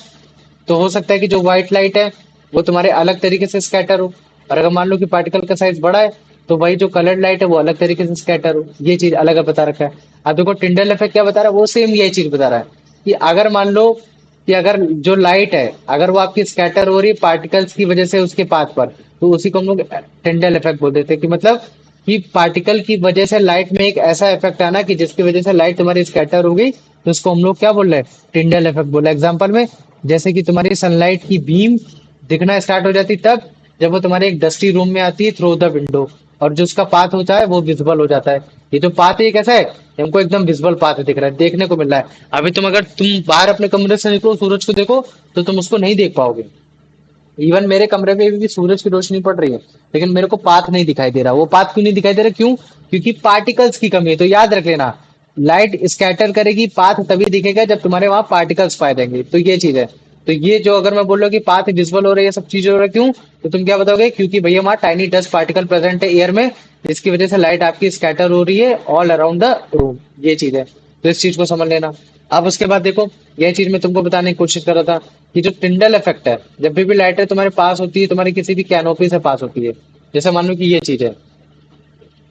Speaker 1: तो हो सकता है कि जो व्हाइट लाइट है वो तुम्हारे अलग तरीके से स्कैटर हो। और अगर मान लो कि पार्टिकल का साइज बड़ा है तो वही जो कलर्ड लाइट है वो अलग तरीके से स्कैटर हो। ये चीज अलग बता रखा है। अब देखो टिंडल इफेक्ट क्या बता रहा है, वो सेम यही चीज बता रहा है कि अगर मान लो कि अगर जो लाइट है अगर वो आपकी स्कैटर हो रही है पार्टिकल्स की वजह से उसके पाथ पर, तो उसी को हम लोग टिंडल इफेक्ट बोल देते हैं कि मतलब कि पार्टिकल की वजह से लाइट में एक ऐसा इफेक्ट आना कि जिसकी वजह से लाइट तुम्हारी स्कैटर हो गई, तो उसको हम लोग क्या बोल रहे हैं, टिंडल इफेक्ट बोला। एग्जाम्पल में जैसे कि तुम्हारी सनलाइट की बीम दिखना स्टार्ट हो जाती तब जब वो तुम्हारे एक डस्टी रूम में आती है थ्रू द विंडो, और जो उसका पाथ होता है वो विजिबल हो जाता है। ये जो पाथ है ये कैसा है, ये हमको एकदम विजिबल पाथ दिख रहा है, देखने को मिल रहा है। अभी तुम अगर तुम बाहर अपने कमरे से निकलो सूरज को देखो तो तुम उसको नहीं देख पाओगे। इवन मेरे कमरे में भी सूरज की रोशनी पड़ रही है, लेकिन मेरे को पाथ नहीं दिखाई दे रहा। वो पाथ क्यों नहीं दिखाई दे रहा, क्यों? क्योंकि पार्टिकल्स की कमी है। तो याद रख लेना, लाइट स्कैटर करेगी, पाथ तभी दिखेगा जब तुम्हारे वहां पार्टिकल्स पाए जाएंगे। तो ये चीज है। तो ये जो अगर मैं बोल रहा हूँ कि पाथ विजुअल हो रही है, सब चीजें हो रहा है, क्यों? तो तुम क्या बताओगे, क्योंकि भैया वहां टाइनी डस्ट पार्टिकल प्रेजेंट है एयर में, जिसकी वजह से लाइट आपकी स्कैटर हो रही है ऑल अराउंड द रूम। ये चीज है, तो इस चीज को समझ लेना। अब उसके बाद देखो, यह चीज मैं तुमको बताने की कोशिश कर रहा था कि जो टिंडल इफेक्ट है, जब भी लाइट तुम्हारे पास होती है, तुम्हारी किसी भी कैनोपी से पास होती है, जैसे मान लो कि ये चीज है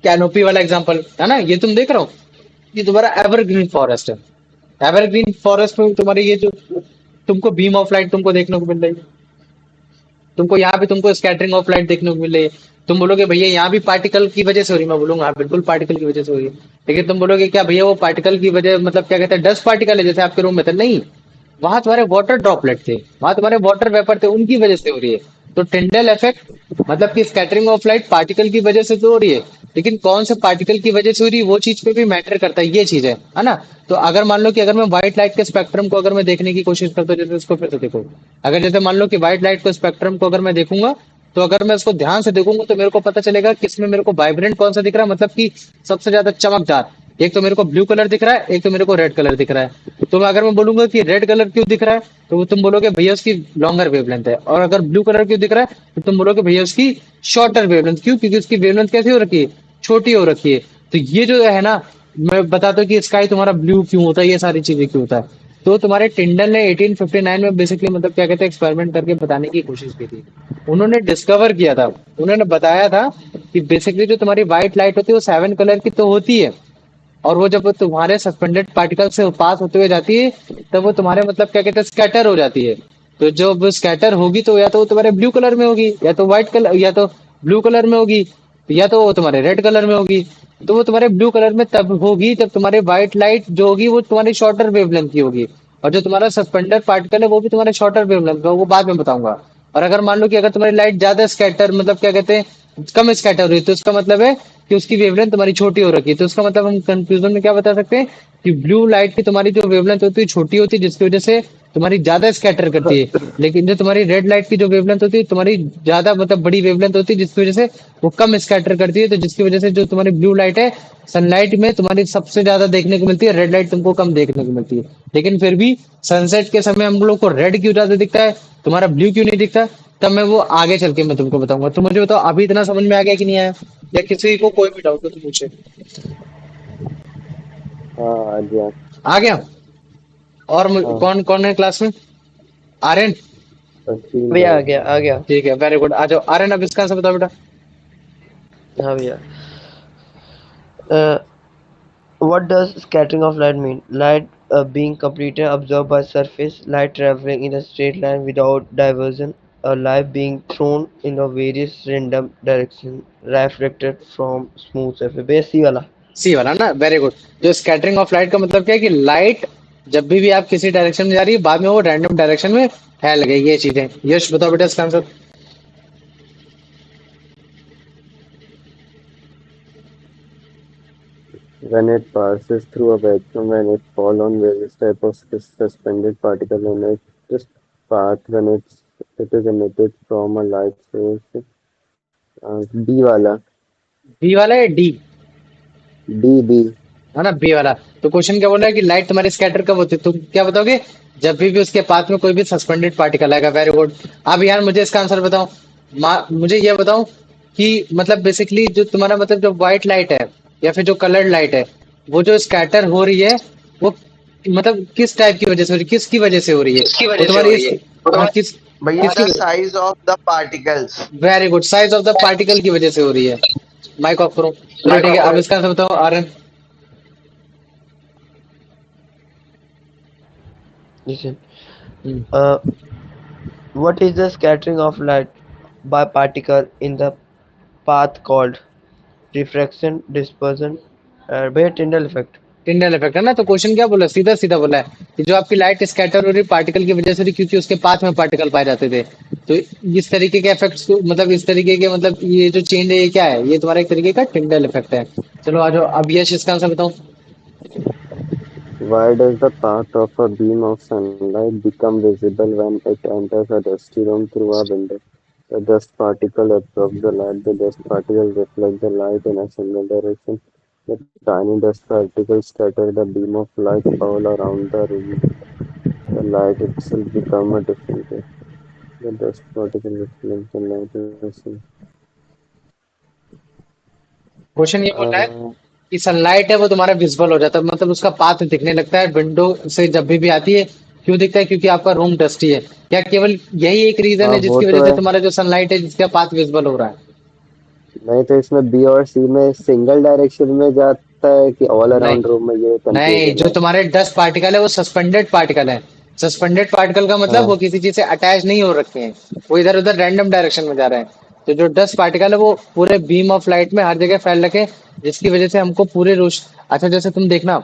Speaker 1: कैनोपी वाला एग्जांपल है ना, ये तुम देख रहे हो, ये तुम्हारा एवरग्रीन फॉरेस्ट है। एवरग्रीन फॉरेस्ट में तुम्हारी ये जो तुमको बीम ऑफ लाइट तुमको देखने को मिल रही है, तुमको यहाँ पे तुमको स्कैटरिंग ऑफ लाइट देखने को मिल रही है। तुम बोलोगे भैया यहाँ भी पार्टिकल की वजह से हो रही है, मैं बोलूंगा हाँ बिल्कुल पार्टिकल की वजह से हो रही है। लेकिन तुम बोलोगे क्या भैया वो पार्टिकल की वजह मतलब क्या कहते हैं, डस्ट पार्टिकल है जैसे आपके रूम में था? नहीं, वहां तुम्हारे वाटर ड्रॉपलेट थे, वहां तुम्हारे वाटर वेपर थे, उनकी वजह से हो रही है। तो टिंडल इफेक्ट मतलब कि स्कैटरिंग ऑफ लाइट पार्टिकल की वजह से तो हो रही है, लेकिन कौन से पार्टिकल की वजह से हो रही है वो चीज पे भी मैटर करता है। ये चीज है ना। तो अगर मान लो कि अगर मैं व्हाइट लाइट के स्पेक्ट्रम को अगर मैं देखने की कोशिश करता हूँ, जैसे इसको फिर से देखो, अगर जैसे मान लो कि व्हाइट लाइट को स्पेक्ट्रम को अगर मैं देखूंगा, तो अगर मैं इसको ध्यान से देखूंगा तो मेरे को पता चलेगा किसमें मेरे को वाइब्रेंट कौन सा दिख रहा है, मतलब कि सबसे ज्यादा चमकदार। एक तो मेरे को ब्लू कलर दिख रहा है, एक तो मेरे को रेड कलर दिख रहा है। तो अगर मैं बोलूंगा कि रेड कलर क्यों दिख रहा है, तो वो तुम बोलोगे भैया उसकी लॉन्गर वेवलेंथ है। और अगर ब्लू कलर क्यों दिख रहा है, तो तुम बोलोगे भैया उसकी शॉर्टर वेवलेंथ। क्यों? क्योंकि उसकी वेवलेंथ कैसी हो रखी है, छोटी हो रखी है। तो ये जो है ना, मैं बताता हूँ कि स्काई तुम्हारा ब्लू क्यों होता है, ये सारी चीजें क्यों होता है। तो तुम्हारे टिंडल ने 1859 में बेसिकली मतलब क्या कहते हैं एक्सपेरिमेंट करके बताने की कोशिश की थी। उन्होंने डिस्कवर किया था, उन्होंने बताया था कि बेसिकली जो तुम्हारी व्हाइट लाइट होती है वो 7 कलर की तो होती है, और वो जब वो तुम्हारे सस्पेंडेड पार्टिकल से पास होते हुए जाती है, तब वो तुम्हारे मतलब क्या कहते हैं स्कैटर हो जाती है। तो जब स्कैटर होगी तो या तो वो तुम्हारे ब्लू कलर में होगी, या तो व्हाइट कलर, या तो ब्लू कलर में होगी, या तो वो तुम्हारे रेड कलर में होगी। तो वो तुम्हारे ब्लू कलर में तब होगी जब तुम्हारी व्हाइट लाइट जो होगी वो तुम्हारी शॉर्टर वेवलेंथ की होगी, और जो तुम्हारा सस्पेंडर पार्टिकल है वो भी तुम्हारे शॉर्टर वेवलेंथ का, वो बाद में बताऊंगा। और अगर मान लो कि अगर तुम्हारी लाइट ज्यादा स्कैटर मतलब क्या कहते हैं कम स्कैटर हो रही है, तो उसका मतलब है कि उसकी वेवलेंथ तुम्हारी छोटी हो रखी है। तो उसका मतलब हम कंक्लूजन में क्या बता सकते हैं कि ब्लू लाइट की तुम्हारी जो वेवलेंथ होती है छोटी होती है, जिसकी वजह से तुम्हारी ज्यादा स्कैटर करती है। लेकिन जो तुम्हारी रेड लाइट की जो वेवलेंथ होती है तुम्हारी ज्यादा मतलब बड़ी वेवलेंथ होती है, जिसकी वजह से वो कम स्कैटर करती है। तो जिसकी वजह से जो तुम्हारी ब्लू लाइट है सनलाइट में तुम्हारी सबसे ज्यादा देखने को मिलती है, रेड लाइट तुमको कम देखने को मिलती है। लेकिन फिर भी सनसेट के समय हम लोग को रेड क्यों ज्यादा दिखता है, तुम्हारा ब्लू क्यों नहीं दिखता, तब मैं वो आगे चल के मैं तुमको बताऊंगा। तो मुझे बताओ अभी इतना समझ में आ गया कि नहीं आया, या किसी को कोई भी डाउट हो तो पूछे।
Speaker 4: हाँ आ गया।
Speaker 1: आ गया? और
Speaker 4: हाँ
Speaker 1: कौन कौन है क्लास में? आर्यन?
Speaker 4: तस्वीर
Speaker 3: भैया
Speaker 4: है।
Speaker 3: आ गया आ गया।
Speaker 1: ठीक है, वेरी गुड। आ जाओ आर्यन, अब इसका आंसर बताओ बेटा।
Speaker 3: हाँ भैया। What does scattering of light mean? Light being completely absorbed by surface, light traveling in a straight line without diversion, a light being thrown in a various random direction, reflected from smooth surface. Base वाला।
Speaker 1: सी वाला ना, very good. जो scattering of light का मतलब क्या है कि light जब भी आप किसी डायरेक्शन में जा रही है बाद में वो रैंडम डायरेक्शन में फैल गई, ये चीजें। यश बताओ बेटा इसका answer.
Speaker 4: When it passes through a vacuum, when it fall on various type of suspended particle in its path, when it is emitted from a light source. B वाला।
Speaker 1: बी वाला है डी?
Speaker 4: B।
Speaker 1: है ना, B वाला। तो question क्या बोल रहा है कि लाइट तुम्हारी स्कैटर कब होती है, तुम क्या बताओगे? जब भी उसके पाथ में कोई भी सस्पेंडेड पार्टिकल आएगा। Very good. अब यार मुझे इसका आंसर बताओ। मुझे ये बताओ कि मतलब बेसिकली जो तुम्हारा मतलब जो व्हाइट लाइट है या फिर जो कलर्ड लाइट है, वो जो स्कैटर हो रही है वो मतलब किस टाइप की वजह से हो रही है, किसकी वजह से हो रही है?
Speaker 2: किसकी
Speaker 1: वो
Speaker 2: वजह से हो
Speaker 1: तुम्हारी
Speaker 2: रही है? वो
Speaker 1: हाँ,
Speaker 2: तुम्हारी भैया
Speaker 1: किसकी?
Speaker 2: The size of the particles.
Speaker 1: Very good, size of the particle की वजह से हो रही है। माइक ऑफ करो। चलो ठीक है, अब इसका आंसर बताओ Aryan.
Speaker 3: Listen.
Speaker 1: Hmm,
Speaker 3: Uh, what is the scattering of light by particle in the path called? Refraction, dispersion, भैया टिंडल इफेक्ट।
Speaker 1: टिंडल इफेक्ट है ना। तो क्वेश्चन क्या बोला, सीधा सीधा बोला है कि जो आपकी लाइट स्कैटर हो रही पार्टिकल की वजह से रही, क्योंकि उसके पाथ में पार्टिकल पाए जाते थे। तो इस तरीके के इफेक्ट्स को, मतलब इस तरीके के, मतलब ये जो चेंज है ये क्या है, ये तुम्हारा एक तरीके का टिंडल इफेक्ट है। चलो आ जाओ, अब यश इसका आंसर बताओ।
Speaker 4: Why does the path of a beam of sunlight become visible when it enters a dusty room through a window? The dust particle absorbs the light. The dust particles reflect the light in a single direction. The tiny dust particles scatter the beam of light all around the room. The light itself becomes a different way. The dust particle reflects the light in a single.
Speaker 1: Question ये बोल रहा है
Speaker 4: Uh,
Speaker 1: कि sunlight है वो तुम्हारा visible हो जाता है, मतलब उसका पाथ दिखने लगता है विंडो से जब भी आती है। क्यों दिखता है? क्योंकि आपका रूम डस्टी है। क्या केवल यही एक रीजन
Speaker 4: हाँ
Speaker 1: है
Speaker 4: वो
Speaker 1: जिसकी वजह
Speaker 4: तो
Speaker 1: से
Speaker 4: है।
Speaker 1: तुम्हारा जो सनलाइट है जिसका पाथ विजिबल हो रहा है?
Speaker 4: नहीं तो इसमें बी और सी में सिंगल डायरेक्शन में जाता है कि ऑल
Speaker 1: नहीं,
Speaker 4: अराउंड रूम में, ये
Speaker 1: नहीं,
Speaker 4: कंफ्यूजन
Speaker 1: जो
Speaker 4: है।
Speaker 1: तुम्हारे डस्ट पार्टिकल है वो सस्पेंडेड पार्टिकल है। सस्पेंडेड पार्टिकल का मतलब वो
Speaker 4: हाँ
Speaker 1: किसी चीज से अटैच नहीं हो रखे हैं, वो इधर उधर रैंडम डायरेक्शन में जा रहे हैं। तो जो डस्ट पार्टिकल है वो पूरे बीम ऑफ लाइट में हर जगह फैल रखे, जिसकी वजह से हमको पूरे रोश अच्छा, जैसे तुम देखना,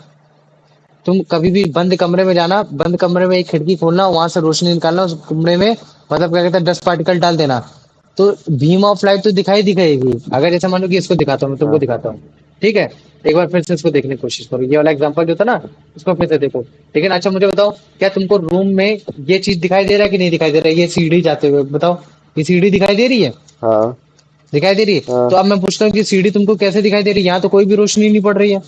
Speaker 1: तुम कभी भी बंद कमरे में जाना, बंद कमरे में एक खिड़की खोलना, वहां से रोशनी निकालना उस कमरे में, मतलब क्या कहते हैं, डस्ट पार्टिकल डाल देना, तो बीम ऑफ लाइट तो दिखाई दिखाएगी। अगर जैसे मानो कि इसको दिखाता हूँ, मैं तुमको
Speaker 4: हाँ
Speaker 1: दिखाता हूँ, ठीक है? एक बार फिर से इसको देखने की कोशिश करो, ये वाला एग्जांपल जो था ना, उसको फिर से देखो। लेकिन अच्छा मुझे बताओ, क्या तुमको रूम में ये चीज दिखाई दे रहा है कि नहीं दिखाई दे रहा है, ये सीढ़ी जाते हुए, बताओ। ये सीढ़ी दिखाई दे रही है?
Speaker 4: हाँ
Speaker 1: दिखाई दे रही है। तो
Speaker 4: हाँ।
Speaker 1: अब मैं पूछता हूँ कि सीढ़ी तुमको कैसे दिखाई दे रही है? यहाँ तो कोई भी रोशनी नहीं पड़ रही है।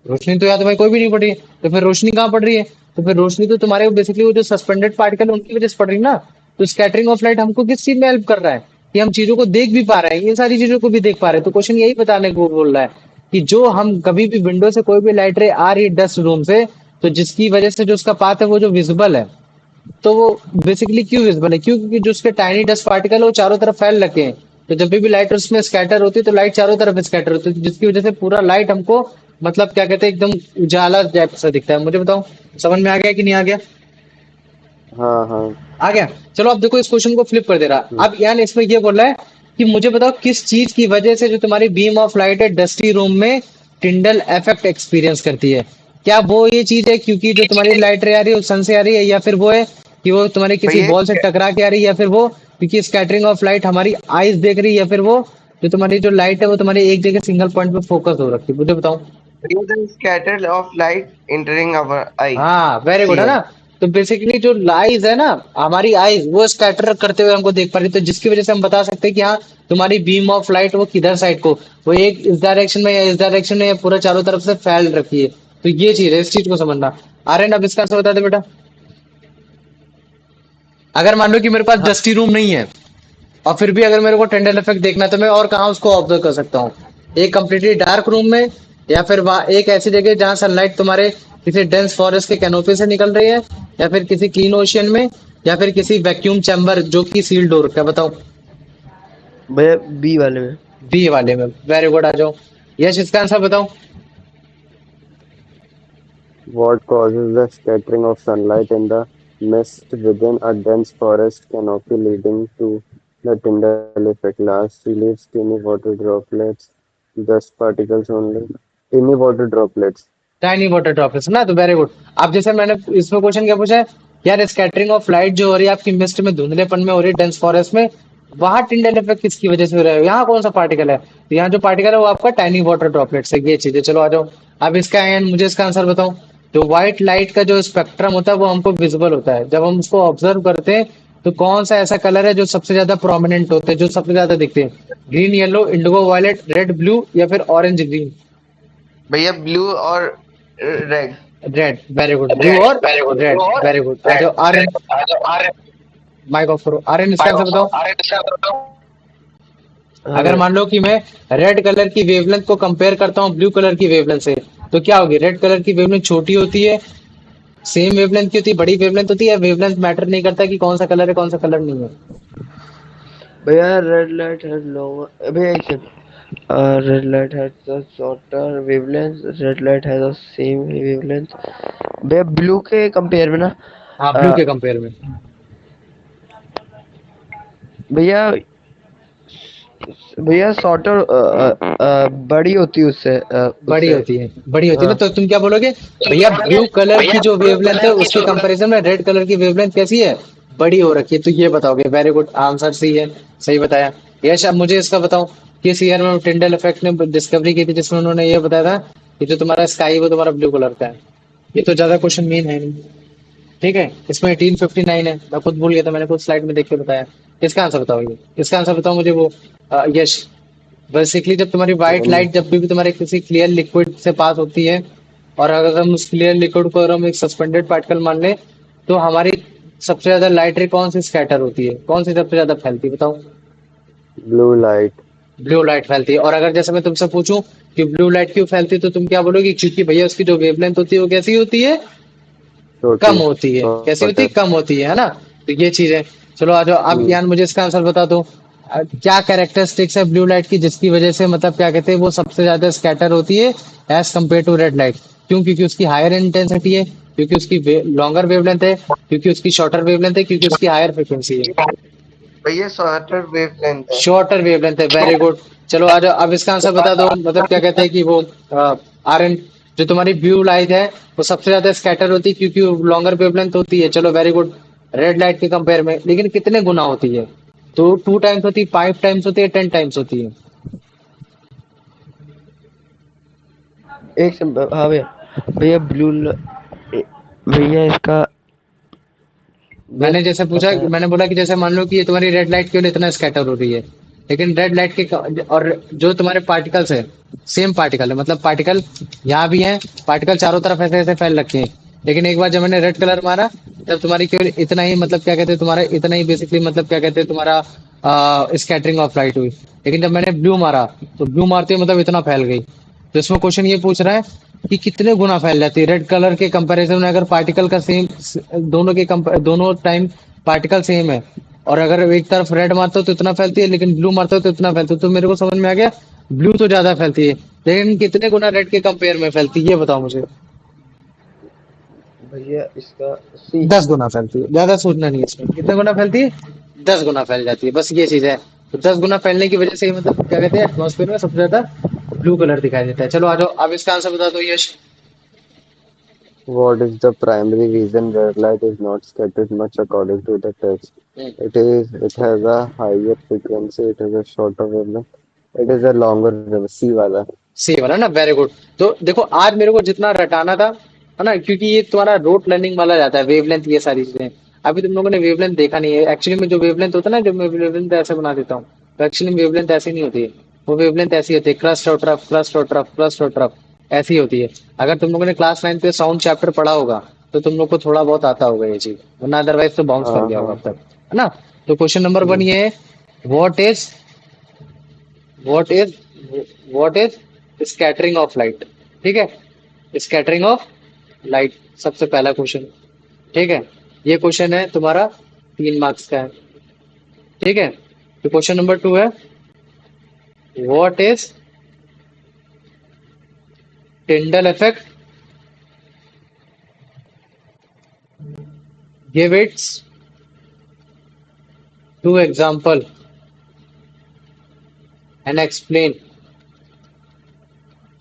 Speaker 1: रोशनी तो यहाँ तो भाई कोई भी नहीं पड़ रही है। तो फिर रोशनी कहाँ पड़ रही है? तो फिर रोशनी तो तुम्हारे बेसिकली वो जो सस्पेंडेड पार्टिकल है उनकी वजह से पड़ रही है ना। तो स्कैटरिंग ऑफ लाइट हमको किस चीज में हेल्प कर रहा है? कि हम चीजों को देख भी पा रहे हैं, इन सारी चीजों को भी देख पा रहे हैं। तो क्वेश्चन यही बताने को बोल रहा है कि जो हम कभी भी विंडो से कोई भी लाइट रे आ रही है डस्ट रूम से, तो जिसकी वजह से जो उसका पाथ है वो जो विजिबल है, तो वो बेसिकली क्यों विजिबल है? क्यों? क्योंकि जो उसके टाइनी डस्ट पार्टिकल है वो चारों तरफ फैल रखे हैं। तो जब भी लाइट उसमें स्कैटर होती है तो लाइट चारों तरफ स्कैटर होती है, जिसकी वजह से पूरा लाइट हमको, मतलब क्या कहते हैं, एकदम उजाला जैसा दिखता है। मुझे बताओ, समझ में आ गया कि नहीं आ गया?
Speaker 4: हाँ हाँ।
Speaker 1: आ गया। चलो अब देखो, इस क्वेश्चन को फ्लिप कर दे रहा।
Speaker 4: हम्म,
Speaker 1: अब यार इसमें ये बोल रहा है कि मुझे बताओ किस चीज की वजह से जो तुम्हारी बीम ऑफ लाइट है डस्टी रूम में टिंडल इफेक्ट एक्सपीरियंस करती है? क्या वो ये चीज है क्योंकि जो तुम्हारी लाइट रे आ रही है वो सन से आ रही है, या फिर वो है कि वो तुम्हारे किसी
Speaker 2: भैया
Speaker 1: बॉल से टकरा के आ रही है, या फिर वो क्योंकि स्कैटरिंग ऑफ लाइट हमारी आईज देख रही है, या फिर वो जो तुम्हारी जो लाइट है वो तुम्हारी एक जगह सिंगल पॉइंट पे फोकस हो रखी है? मुझे बताओ।
Speaker 2: भैया the scatter of light entering our eye
Speaker 1: हाँ, वेरी गुड, है
Speaker 2: सीएम।
Speaker 1: ना। तो बेसिकली जो आईज है ना, हमारी आईज वो स्कैटर करते हुए हमको देख पा रही है, तो जिसकी वजह से हम बता सकते हैं कि हाँ, तुम्हारी बीम ऑफ लाइट वो किधर साइड को, वो एक इस डायरेक्शन में या इस डायरेक्शन में या पूरा चारों तरफ से फैल रखी है। तो ये चीज है, इस चीज को समझना। आर्यन अब इसका आंसर बता दे बेटा। अगर मान लो कि मेरे पास
Speaker 3: हाँ
Speaker 1: डस्टी रूम नहीं है, और फिर भी अगर मेरे को टेंडल इफेक्ट देखना है, तो मैं और कहाँ उसको ऑब्जर्व कर सकता हूँ? एक कम्प्लीटली डार्क रूम में, या फिर वहाँ एक ऐसी जगह जहाँ सनलाइट तुम्हारे किसी डेंस फॉरेस्ट के कैनोपी से निकल रही है, या फिर किसी क्लीन ओशियन में, या फिर किसी वैक्यूम चैम्बर जो कि सील्ड हो रखा है? बताओ।
Speaker 3: भैया बी वाले में।
Speaker 1: बी वाले में। वेरी गुड, आ जाओ। यश इसका आंसर बताओ।
Speaker 4: what causes the scattering of sunlight in the mist within a dense forest canopy leading to the Tyndall effect? Last leaves tiny water droplets, dust particles only. Tiny water droplets.
Speaker 1: Tiny water drops ना, तो very good. अब जैसे मैंने इसमें question क्या पूछा है, यार स्कैटरिंग ऑफ लाइट जो हो रही है आपकी मिस्ट में, धुंधलेपन में हो रही है डेंस फॉरेस्ट में, वहां टिंडल इफेक्ट किसकी वजह से हो रहा है? यहाँ कौन सा पार्टिकल है? तो यहाँ जो पार्टिकल है वो आपका टाइनी वाटर ड्रॉपलेट्स है। ये चीजें, चलो आ जाओ। अब इसका एंड मुझे इसका आंसर बताओ। जो व्हाइट लाइट का जो स्पेक्ट्रम होता है वो हमको विजिबल होता है जब हम उसको ऑब्जर्व करते हैं। तो कौन सा ऐसा कलर है जो सबसे ज्यादा प्रोमिनेंट होते हैं, जो सबसे ज्यादा दिखते हैं? Green, yellow, indigo violet, red, blue, या फिर ऑरेंज ग्रीन?
Speaker 2: भैया ब्लू और red.
Speaker 1: Red, very good. Blue और रेड, वेरी गुड। आ जाओ आर्यन, माइक ऑफ करो। आर्यन इसका आंसर बताओ।
Speaker 3: हाँ
Speaker 1: अगर
Speaker 3: भैया।
Speaker 1: मान लो कि मैं रेड कलर की वेवलेंथ को कंपेयर करता हूँ ब्लू कलर की वेवलेंथ से, तो क्या होगी? रेड कलर की वेवलेंथ छोटी होती है, सेम वेवलेंथ की होती है, बड़ी वेवलेंथ होती है, या वेवलेंथ मैटर नहीं करता कि कौन सा कलर है कौन सा कलर नहीं है?
Speaker 3: भैया रेड लाइट हैज लॉन्गर, भैया एक second, red light has a shorter wavelength, red light has a same wavelength. भैया ब्लू के कंपेयर में ना।
Speaker 1: हाँ, ब्लू
Speaker 3: अ,
Speaker 1: के कंपेयर में।
Speaker 3: भैया भैया शॉर्टर बड़ी होती है उससे
Speaker 1: बड़ी
Speaker 3: उससे
Speaker 1: होती है, बड़ी होती है ना,
Speaker 3: हाँ।
Speaker 1: तो तुम क्या बोलोगे? भैया ब्लू कलर की जो वेवलेंथ है उसके कंपैरिजन में रेड कलर की वेवलेंथ कैसी है? बड़ी हो रखी है, तो ये बताओगे। वेरी गुड, आंसर सी है, सही बताया। यश, अब मुझे इसका बताओ, किस ईयर में टिंडल इफेक्ट ने डिस्कवरी की थी, जिसमें उन्होंने ये बताया था कि जो तुम्हारा स्काई वो तुम्हारा ब्लू कलर का है। ये तो ज्यादा क्वेश्चन मीन है नहीं। ठीक है, इसमें 1859 है, मैं खुद भूल गया था, मैंने खुद स्लाइड में देख के बताया। इसका आंसर बताओ, ये इसका आंसर बताओ मुझे वो, यश। बेसिकली जब तुम्हारी व्हाइट
Speaker 4: वन
Speaker 1: लाइट जब भी तुम्हारे किसी क्लियर लिक्विड से पास होती है, और अगर हम उस क्लियर लिक्विड को अगर हम एक सस्पेंडेड पार्टिकल मान लें, तो हमारी सबसे ज्यादा लाइट रे कौन सी स्कैटर होती है, कौन सी सबसे ज्यादा फैलती है, बताओ?
Speaker 4: ब्लू लाइट
Speaker 1: ब्लू लाइट फैलती है। और अगर जैसे मैं तुमसे पूछूं कि ब्लू लाइट क्यों फैलती है, तो तुम क्या बोलोगे? क्योंकि भैया उसकी जो वेवलेंथ होती है वो कैसी होती है? कम
Speaker 4: छोटी
Speaker 1: होती है। कैसी होती है?
Speaker 4: शॉर्टर।
Speaker 1: कम होती है ना? तो ये चीज है। चलो आ जाओ, अब यान मुझे इसका आंसर बता दो। क्या कैरेक्टरिस्टिक्स है ब्लू लाइट की जिसकी वजह से मतलब क्या कहते हैं वो सबसे ज्यादा स्कैटर होती है as compare to red light? क्यों? क्योंकि उसकी हायर इंटेंसिटी है, क्योंकि उसकी लॉन्गर वेवलेंथ है, क्योंकि उसकी शॉर्टर वेवलेंथ है, क्योंकि उसकी हायर फ्रिक्वेंसी है।
Speaker 2: भैया शॉर्टर वेवलेंथ है।
Speaker 1: शॉर्टर वेवलेंथ है, वेरी गुड। चलो आ जाओ, अब इसका आंसर बता दो, मतलब क्या कहते हैं कि वो आर एन, जो तुम्हारी ब्लू लाइट है वो सबसे ज्यादा स्कैटर होती है क्योंकि वो लॉन्गर वेवलेंथ होती है। चलो वेरी गुड, रेड लाइट के कंपेयर में, लेकिन कितने गुना होती है? तो 2 टाइम्स होती है, 5 टाइम्स होती है, 10 टाइम्स होती है?
Speaker 3: एक से हाँ भैया। भैया भैया इसका भैया
Speaker 1: मैंने जैसे पूछा,
Speaker 3: बता।
Speaker 1: मैंने बोला कि जैसे मान लो कि ये तुम्हारी रेड लाइट केवल इतना स्कैटर हो रही है, लेकिन रेड लाइट के और जो तुम्हारे पार्टिकल्स है, सेम पार्टिकल है, मतलब पार्टिकल यहाँ भी हैं, पार्टिकल चारों तरफ ऐसे ऐसे फैल रखे हैं, लेकिन एक बार जब मैंने रेड कलर मारा, तब तुम्हारी केवल इतना ही, मतलब क्या कहते हैं, तुम्हारा इतना ही बेसिकली, मतलब क्या कहते हैं, तुम्हारा स्कैटरिंग ऑफ लाइट हुई। लेकिन जब मैंने ब्लू मारा, तो ब्लू मारते ही मतलब इतना फैल गई। तो इसमें क्वेश्चन ये पूछ रहा है कि कितने गुना फैल जाती है रेड कलर के कंपैरिजन में, अगर पार्टिकल का सेम, दोनों टाइम पार्टिकल सेम है, और अगर एक तरफ रेड मारते हो तो इतना फैलती है, लेकिन ब्लू मारते हो तो इतना फैलती है। तो मेरे को समझ में आ गया, ब्लू तो ज्यादा फैलती है, लेकिन कितने गुना रेड के कंपेयर में फैलती है, ये बताओ मुझे।
Speaker 3: भैया इसका सी।
Speaker 1: 10 गुना फैलती है, ज्यादा सोचना नहीं है इसमें, कितने गुना फैलती है? 10 गुना फैल जाती है, बस ये चीज है। तो 10 गुना फैलने की वजह से ही मतलब क्या कहते हैं, एटमोस्फेयर में सबसे ज्यादा ब्लू कलर दिखाई देता है। चलो आ जाओ, अब इसका आंसर बता दो यश।
Speaker 4: What is the primary reason red light is not scattered much according to the text? It has a higher frequency, it has a shorter wavelength, it is a longer wave, C वाला।
Speaker 1: सी वाला ना, very good. तो देखो, आज मेरे को जितना रटाना था, है ना, क्योंकि ये तुम्हारा रोट लर्निंग वाला जाता है, वेवलेंथ ये सारी चीजें। अभी तुम लोगों ने वेवलेंथ देखा नहीं है एक्चुअली में। जो वेवलेंथ होता है ना, जब मैं वेवलेंथ ऐसे बना देता हूँ, तो एक्चुअली वेवलेंथ ऐसी नहीं होती है। वो वेवलेंथ ऐसी होती है, क्रस्ट और ट्रफ, क्रस्ट और ट्रफ, क्रस्ट और ट्रफ, ऐसी होती है। अगर तुम लोगों ने क्लास 9 पे साउंड चैप्टर पढ़ा होगा, तो तुम लोग को थोड़ा बहुत आता होगा ये चीज, वरना अदरवाइज तो बाउंस कर
Speaker 4: हाँ
Speaker 1: गया होगा
Speaker 4: हाँ।
Speaker 1: अब तक, है ना? तो क्वेश्चन नंबर 1 ये है, what is what is what is scattering of light? ठीक है, स्कैटरिंग ऑफ लाइट सबसे पहला क्वेश्चन। ठीक है, ये क्वेश्चन है तुम्हारा 3 मार्क्स का है। ठीक है, तो क्वेश्चन नंबर 2 है, what is Tyndall effect, give its 2 example and explain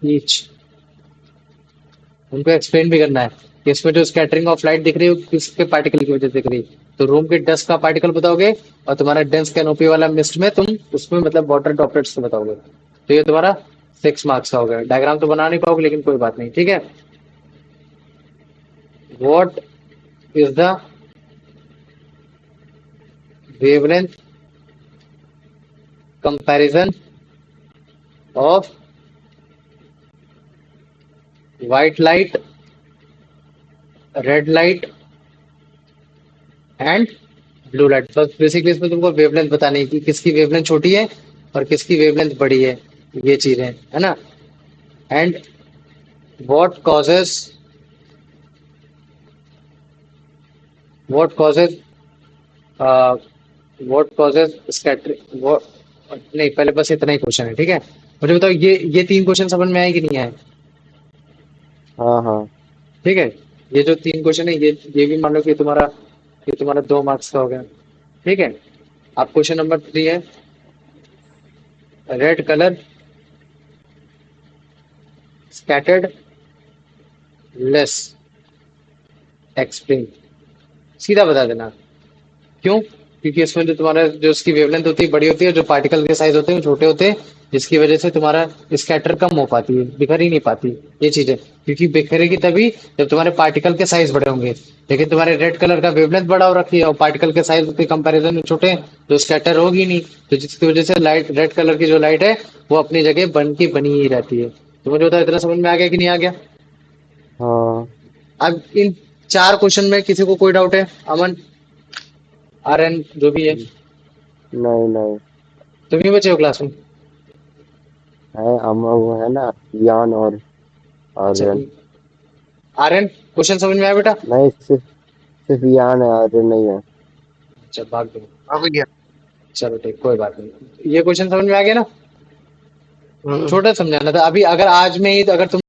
Speaker 1: each. उनको एक्सप्लेन भी करना है कि इसमें जो स्कैटरिंग ऑफ लाइट दिख रही है वो किसके पार्टिकल की वजह से दिख रही है। तो रूम के डस्ट का पार्टिकल बताओगे, और तुम्हारा डेंस कैनोपी वाला मिस्ट में तुम उसमें मतलब वाटर ड्रॉपलेट्स को बताओगे। तो ये तुम्हारा 6 मार्क्स का हो गया। डायग्राम तो बना नहीं पाओगे, लेकिन कोई बात नहीं, ठीक है। What is the wavelength comparison of white light, red light and blue light? बस बेसिकली इसमें तुमको वेवलेंथ बतानी है कि किसकी वेवलेंथ छोटी है और किसकी वेवलेंथ बड़ी है, ये चीज है ना? And what causes what causes what causes scattering, नहीं, पहले बस इतना ही क्वेश्चन है, ठीक है। मुझे बताओ, ये 3 क्वेश्चन समझ में आए कि नहीं आए?
Speaker 4: हाँ हाँ।
Speaker 1: ठीक है, ये जो 3 क्वेश्चन है, ये भी मान लो कि ये तुम्हारा 2 मार्क्स का हो गया। ठीक है, अब क्वेश्चन नंबर 3 है, red colour scattered less explain, सीधा बता देना क्यों। क्योंकि इसमें जो तुम्हारा जो उसकी वेवलेंथ होती है बड़ी होती है, जो पार्टिकल के साइज होते हैं वो छोटे होते हैं, जिसकी वजह से तुम्हारा स्कैटर कम हो पाती है, बिखर ही नहीं पाती ये चीजें। क्योंकि बिखरेगी तभी जब तुम्हारे पार्टिकल के साइज बड़े होंगे, लेकिन तुम्हारे रेड कलर का वेवलेंथ बड़ा हो रखी है और पार्टिकल के साइज के कंपैरिजन में छोटे हैं, तो स्कैटर होगी नहीं। तो जिसकी वजह से लाइट, रेड कलर की जो लाइट है वो अपनी जगह बन की बनी ही रहती है। तो मुझे बताओ इतना समझ में आ गया कि नहीं आ गया।
Speaker 4: हाँ।
Speaker 1: अब इन 4 क्वेश्चन में किसी को कोई डाउट है? अमन, आर्यन, जो भी है,
Speaker 4: नहीं नहीं।
Speaker 1: तुम ही बचे हो क्लास में।
Speaker 4: है वो है ना, यान और
Speaker 1: अच्छा,
Speaker 4: आर्यन।
Speaker 1: आर्यन क्वेश्चन समझ में आया बेटा?
Speaker 4: नहीं, सिर्फ सिर्फ यान है, आर्यन नहीं है।
Speaker 1: अच्छा भाग दो।
Speaker 2: हाँ भैया।
Speaker 1: चलो ठीक, कोई बात नहीं, ये क्वेश्चन समझ में आ गया ना।
Speaker 2: हम्म।
Speaker 1: छोटा समझाना था। अभी अगर आज में ही अगर तुम